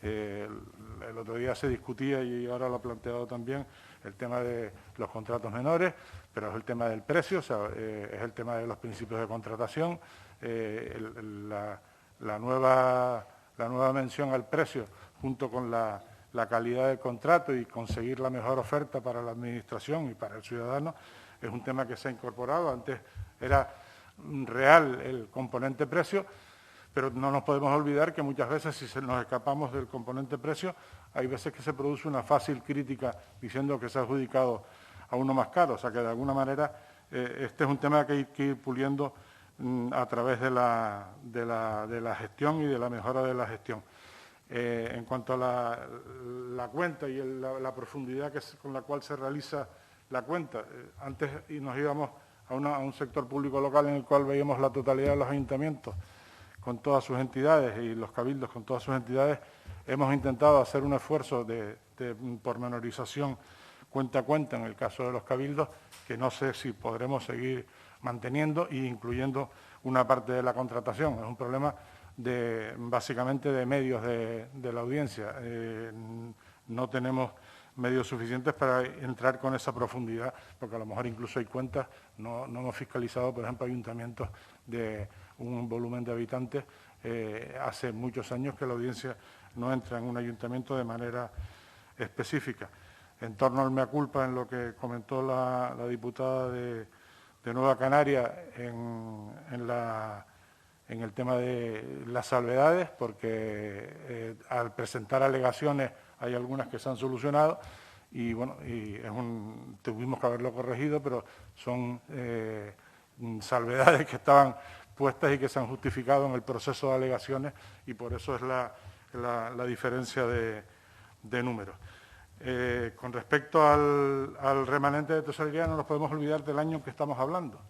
El otro día se discutía, y ahora lo ha planteado también, el tema de los contratos menores, pero es el tema del precio, o sea, es el tema de los principios de contratación, la nueva mención al precio junto con la calidad del contrato y conseguir la mejor oferta para la administración y para el ciudadano, es un tema que se ha incorporado. Antes era real el componente precio, pero no nos podemos olvidar que muchas veces, si nos escapamos del componente precio, hay veces que se produce una fácil crítica diciendo que se ha adjudicado a uno más caro. O sea que de alguna manera este es un tema que hay que ir puliendo a través de la gestión y de la mejora de la gestión. En cuanto a la cuenta y la profundidad con la cual se realiza la cuenta, antes nos íbamos a un sector público local en el cual veíamos la totalidad de los ayuntamientos con todas sus entidades y los cabildos con todas sus entidades. Hemos intentado hacer un esfuerzo de pormenorización cuenta a cuenta en el caso de los cabildos, que no sé si podremos seguir manteniendo e incluyendo una parte de la contratación. Es un problema básicamente de medios de la audiencia. No tenemos medios suficientes para entrar con esa profundidad, porque a lo mejor incluso hay cuentas, no hemos fiscalizado, por ejemplo, ayuntamientos de un volumen de habitantes. Hace muchos años que la audiencia no entra en un ayuntamiento de manera específica. En torno al mea culpa, en lo que comentó la diputada de Nueva Canaria, en el tema de las salvedades, porque al presentar alegaciones hay algunas que se han solucionado y bueno, tuvimos que haberlo corregido, pero son salvedades que estaban puestas y que se han justificado en el proceso de alegaciones, y por eso es la diferencia de números. Con respecto al remanente de tesorería, no nos podemos olvidar del año que estamos hablando.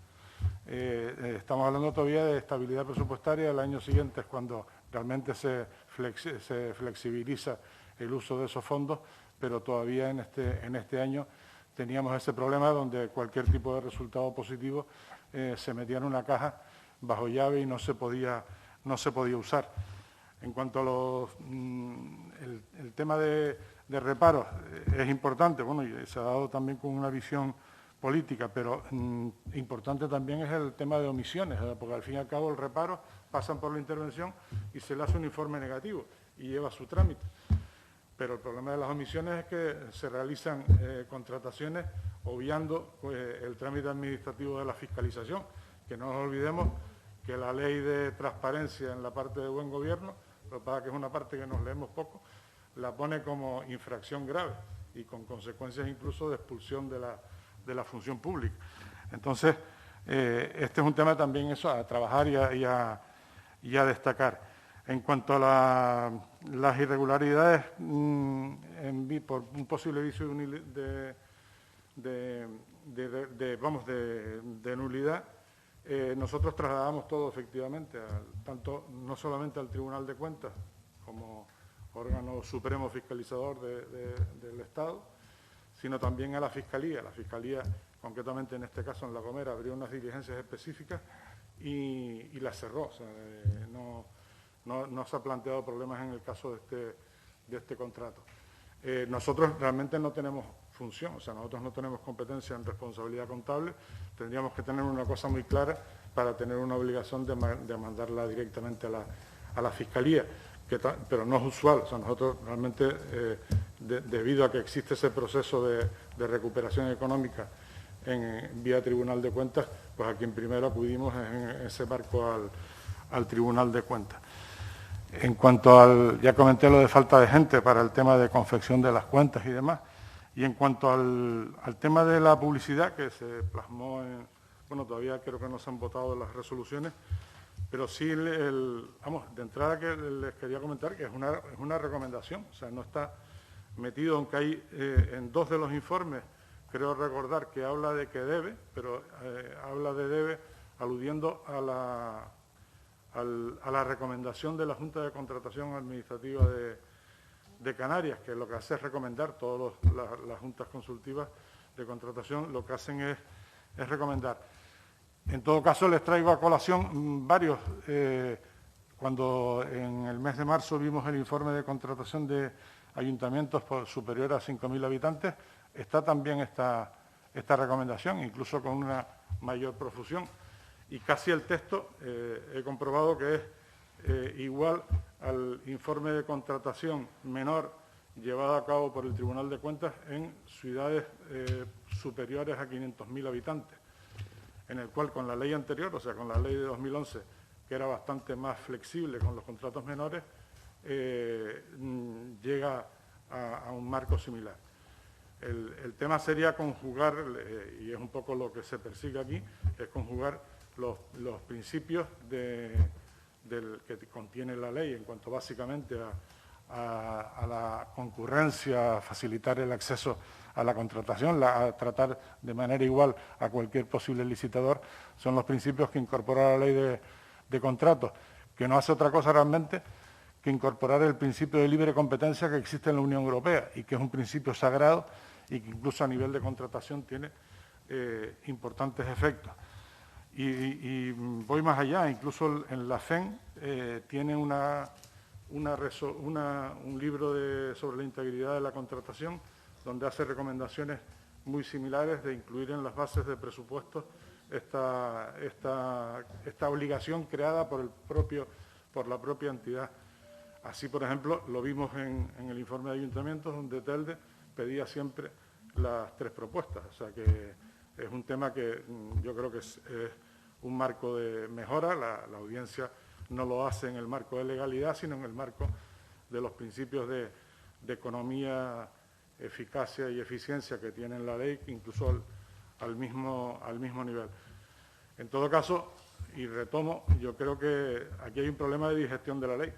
Estamos hablando todavía de estabilidad presupuestaria. El año siguiente es cuando realmente se flexibiliza el uso de esos fondos, pero todavía en este año teníamos ese problema donde cualquier tipo de resultado positivo se metía en una caja bajo llave y no se podía usar. En cuanto a el tema de reparos, es importante, bueno, y se ha dado también con una visión política, pero importante también es el tema de omisiones, porque al fin y al cabo el reparo pasan por la intervención y se le hace un informe negativo y lleva su trámite. Pero el problema de las omisiones es que se realizan contrataciones obviando el trámite administrativo de la fiscalización, que no nos olvidemos que la ley de transparencia en la parte de buen gobierno, lo que pasa es que es una parte que nos leemos poco, la pone como infracción grave y con consecuencias incluso de expulsión de la función pública. Entonces, este es un tema también eso a trabajar y a destacar. En cuanto a las irregularidades por un posible vicio de nulidad, nosotros trasladamos todo efectivamente, tanto no solamente al Tribunal de Cuentas como órgano supremo fiscalizador del Estado, sino también a la Fiscalía. La Fiscalía, concretamente en este caso en La Gomera, abrió unas diligencias específicas y las cerró. O sea, no se ha planteado problemas en el caso de este contrato. Nosotros realmente no tenemos función, o sea, nosotros no tenemos competencia en responsabilidad contable, tendríamos que tener una cosa muy clara para tener una obligación de mandarla directamente a la Fiscalía, pero no es usual. O sea, nosotros realmente, debido a que existe ese proceso de recuperación económica en vía Tribunal de Cuentas, pues a quien primero acudimos en ese marco al Tribunal de Cuentas. En cuanto ya comenté lo de falta de gente para el tema de confección de las cuentas y demás, y en cuanto al tema de la publicidad que se plasmó bueno, todavía creo que no se han votado las resoluciones, pero sí, de entrada que les quería comentar que es una recomendación, o sea, no está metido, aunque hay en 2 de los informes, creo recordar que habla de que debe, pero habla de debe aludiendo a la recomendación de la Junta de Contratación Administrativa de Canarias, que lo que hace es recomendar, todas las juntas consultivas de contratación lo que hacen es recomendar. En todo caso, les traigo a colación varios. Cuando en el mes de marzo vimos el informe de contratación de ayuntamientos superior a 5.000 habitantes, está también esta recomendación, incluso con una mayor profusión. Y casi el texto he comprobado que es igual al informe de contratación menor llevado a cabo por el Tribunal de Cuentas en ciudades superiores a 500.000 habitantes, en el cual con la ley anterior, o sea, con la ley de 2011, que era bastante más flexible con los contratos menores, llega a un marco similar. El tema sería conjugar, y es un poco lo que se persigue aquí, es conjugar los principios que contiene la ley en cuanto básicamente a la concurrencia, a facilitar el acceso a la contratación, a tratar de manera igual a cualquier posible licitador, son los principios que incorpora la ley de contratos, que no hace otra cosa realmente que incorporar el principio de libre competencia que existe en la Unión Europea y que es un principio sagrado y que incluso a nivel de contratación tiene importantes efectos. Y voy más allá, incluso en la FEN tiene un libro sobre la integridad de la contratación, donde hace recomendaciones muy similares de incluir en las bases de presupuesto esta obligación creada por la propia entidad. Así, por ejemplo, lo vimos en el informe de ayuntamientos, donde Telde pedía siempre las 3 propuestas. O sea que es un tema que yo creo que es un marco de mejora. La audiencia no lo hace en el marco de legalidad, sino en el marco de los principios de economía, eficacia y eficiencia que tiene la ley, incluso al mismo nivel. En todo caso, y retomo, yo creo que aquí hay un problema de digestión de la ley,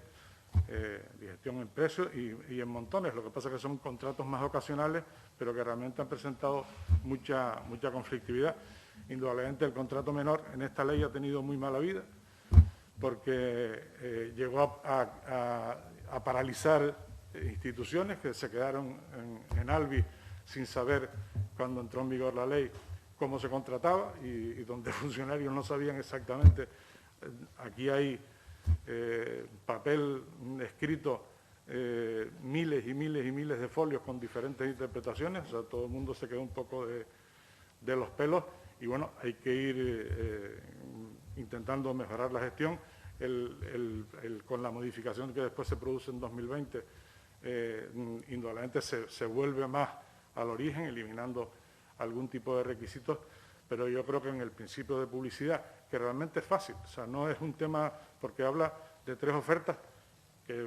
digestión en precios y en montones. Lo que pasa es que son contratos más ocasionales, pero que realmente han presentado mucha conflictividad. Indudablemente el contrato menor en esta ley ha tenido muy mala vida, porque llegó a paralizar instituciones que se quedaron en Albi sin saber, cuando entró en vigor la ley, cómo se contrataba y donde funcionarios no sabían exactamente. Aquí hay papel escrito, miles y miles y miles de folios con diferentes interpretaciones. O sea, todo el mundo se quedó un poco de los pelos y bueno, hay que ir intentando mejorar la gestión. Con la modificación que después se produce en 2020, indudablemente se vuelve más al origen, eliminando algún tipo de requisitos, pero yo creo que en el principio de publicidad, que realmente es fácil, o sea, no es un tema, porque habla de 3 ofertas, que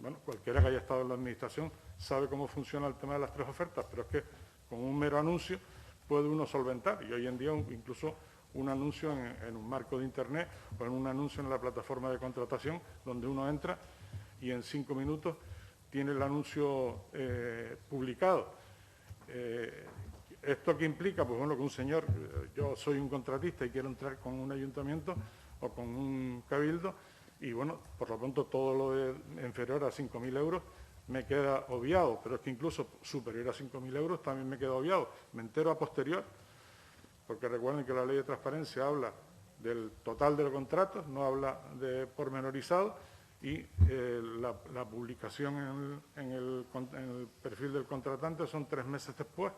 bueno, cualquiera que haya estado en la administración sabe cómo funciona el tema de las 3 ofertas, pero es que con un mero anuncio puede uno solventar, y hoy en día incluso un anuncio en un marco de Internet o en un anuncio en la plataforma de contratación, donde uno entra y en 5 minutos tiene el anuncio publicado. ¿Esto qué implica? Pues bueno, que un señor, yo soy un contratista y quiero entrar con un ayuntamiento o con un cabildo y bueno, por lo pronto todo lo inferior a 5.000 euros me queda obviado, pero es que incluso superior a 5.000 euros también me queda obviado. Me entero a posterior, porque recuerden que la Ley de Transparencia habla del total de los contratos, no habla de pormenorizado, y la publicación en el perfil del contratante son 3 meses después.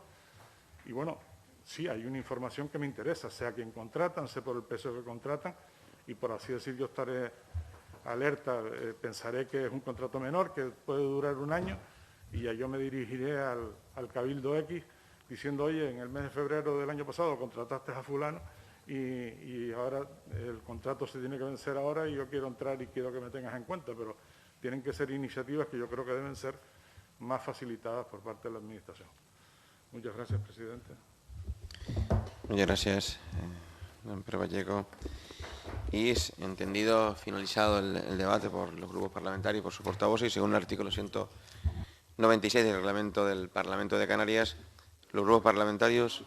Y bueno, sí, hay una información que me interesa, sé a quién contratan, sé por el peso que contratan, y por así decir yo estaré alerta, pensaré que es un contrato menor, que puede durar 1 año, y ya yo me dirigiré al Cabildo X diciendo, oye, en el mes de febrero del año pasado contrataste a fulano y ahora el contrato se tiene que vencer ahora y yo quiero entrar y quiero que me tengas en cuenta, pero tienen que ser iniciativas que yo creo que deben ser más facilitadas por parte de la Administración. Muchas gracias, presidente. Muchas gracias, don Pedro Pacheco. Y es entendido, finalizado el debate por los grupos parlamentarios y por sus portavoces, y según el artículo 196 del reglamento del Parlamento de Canarias, los grupos parlamentarios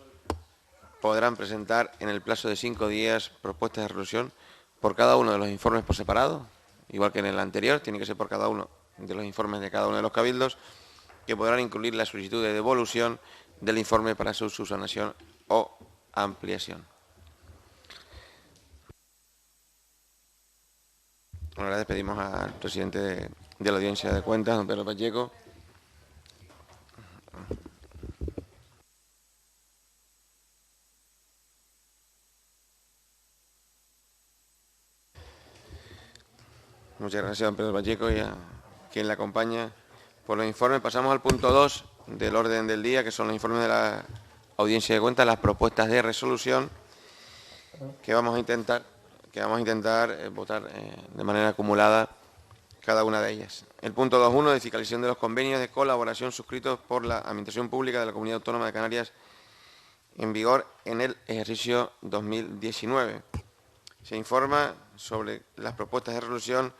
podrán presentar en el plazo de 5 días propuestas de resolución por cada uno de los informes por separado, igual que en el anterior, tiene que ser por cada uno de los informes de cada uno de los cabildos, que podrán incluir la solicitud de devolución del informe para su subsanación o ampliación. Ahora despedimos al presidente de la Audiencia de Cuentas, don Pedro Pacheco. Muchas gracias, don Pedro Pacheco, y a quien le acompaña por los informes. Pasamos al punto 2 del orden del día, que son los informes de la Audiencia de Cuentas, las propuestas de resolución que vamos a intentar votar de manera acumulada cada una de ellas. El punto 2.1 de fiscalización de los convenios de colaboración suscritos por la Administración Pública de la Comunidad Autónoma de Canarias en vigor en el ejercicio 2019. Se informa sobre las propuestas de resolución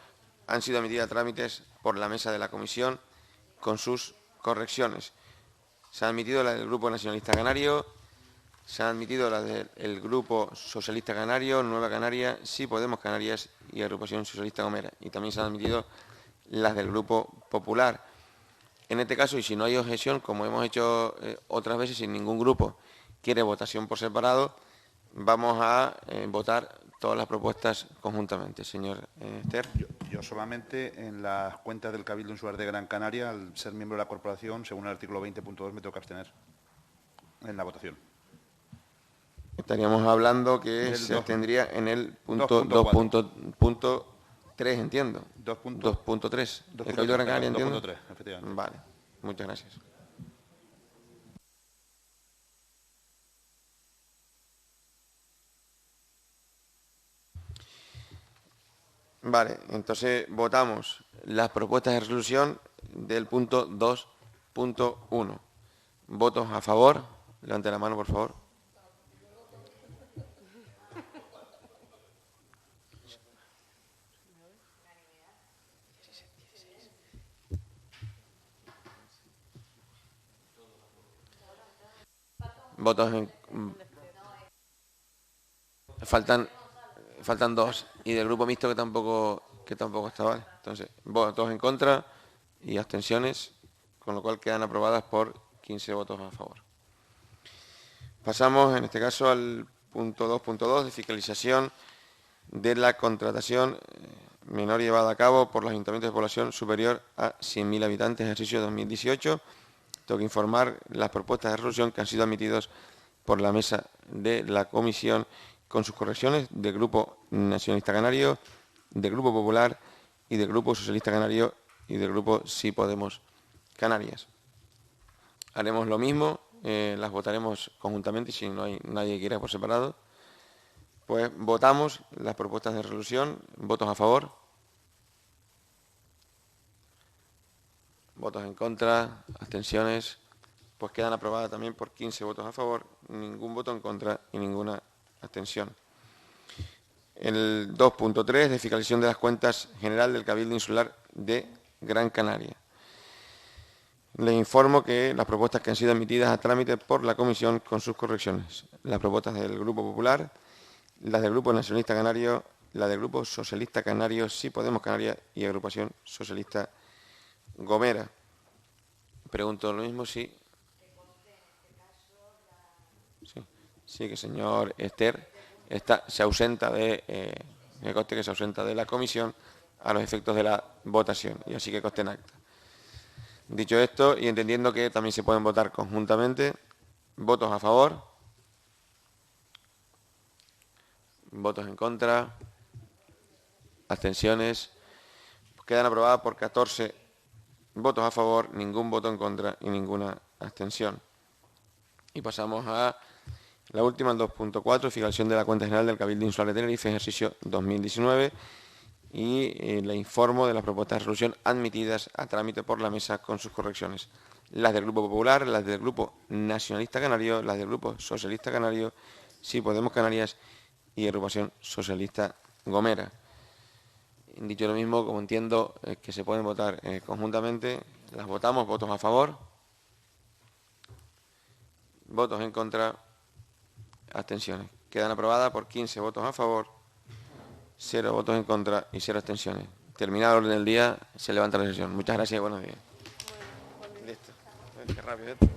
han sido admitidas a trámites por la mesa de la comisión con sus correcciones. Se ha admitido la del Grupo Nacionalista Canario, se ha admitido la del Grupo Socialista Canario, Nueva Canaria, Sí Podemos Canarias y Agrupación Socialista Gomera. Y también se han admitido las del Grupo Popular. En este caso, y si no hay objeción, como hemos hecho otras veces, si ningún grupo quiere votación por separado, vamos a votar todas las propuestas conjuntamente. Señor Ester. Yo solamente en las cuentas del Cabildo Insular de Gran Canaria, al ser miembro de la corporación, según el artículo 20.2, me tengo que abstener en la votación. Estaríamos hablando que se abstendría en el punto 2.3, entiendo. 2.3. ¿El Cabildo de Gran Canaria, entiendo? 2.3, efectivamente. Vale, muchas gracias. Vale, entonces votamos las propuestas de resolución del punto 2.1. ¿Votos a favor? Levante la mano, por favor. Votos en... Faltan 2. Y del grupo mixto que tampoco está, ¿vale? Entonces, votos en contra y abstenciones, con lo cual quedan aprobadas por 15 votos a favor. Pasamos, en este caso, al punto 2.2 de fiscalización de la contratación menor llevada a cabo por los ayuntamientos de población superior a 100.000 habitantes, ejercicio 2018. Tengo que informar las propuestas de resolución que han sido admitidas por la mesa de la comisión con sus correcciones del Grupo Nacionalista Canario, del Grupo Popular y del Grupo Socialista Canario y del Grupo Sí Podemos Canarias. Haremos lo mismo, las votaremos conjuntamente, si no hay nadie que quiera por separado. Pues votamos las propuestas de resolución. ¿Votos a favor? ¿Votos en contra? ¿Abstenciones? Pues quedan aprobadas también por 15 votos a favor, ningún voto en contra y ninguna abstención. El 2.3 de fiscalización de las cuentas general del Cabildo Insular de Gran Canaria. Les informo que las propuestas que han sido admitidas a trámite por la Comisión con sus correcciones. Las propuestas del Grupo Popular, las del Grupo Nacionalista Canario, la del Grupo Socialista Canario, Sí Podemos Canarias y Agrupación Socialista Gomera. Pregunto lo mismo si... Sí, que el señor Ester se ausenta me conste que se ausenta de la comisión a los efectos de la votación, y así que conste en acta. Dicho esto, y entendiendo que también se pueden votar conjuntamente, ¿votos a favor? ¿Votos en contra? ¿Abstenciones? Pues quedan aprobadas por 14 votos a favor, ningún voto en contra y ninguna abstención. Y pasamos a la última, el 2.4, fiscalización de la cuenta general del Cabildo Insular de Tenerife, ejercicio 2019. Y le informo de las propuestas de resolución admitidas a trámite por la mesa con sus correcciones. Las del Grupo Popular, las del Grupo Nacionalista Canario, las del Grupo Socialista Canario, Sí Podemos Canarias y Agrupación Socialista Gomera. Dicho lo mismo, como entiendo que se pueden votar conjuntamente, las votamos. ¿Votos a favor? ¿Votos en contra? Abstenciones. Quedan aprobadas por 15 votos a favor, 0 votos en contra y 0 abstenciones. Terminado el orden del día, se levanta la sesión. Muchas gracias y buenos días. Listo. Qué rápido esto.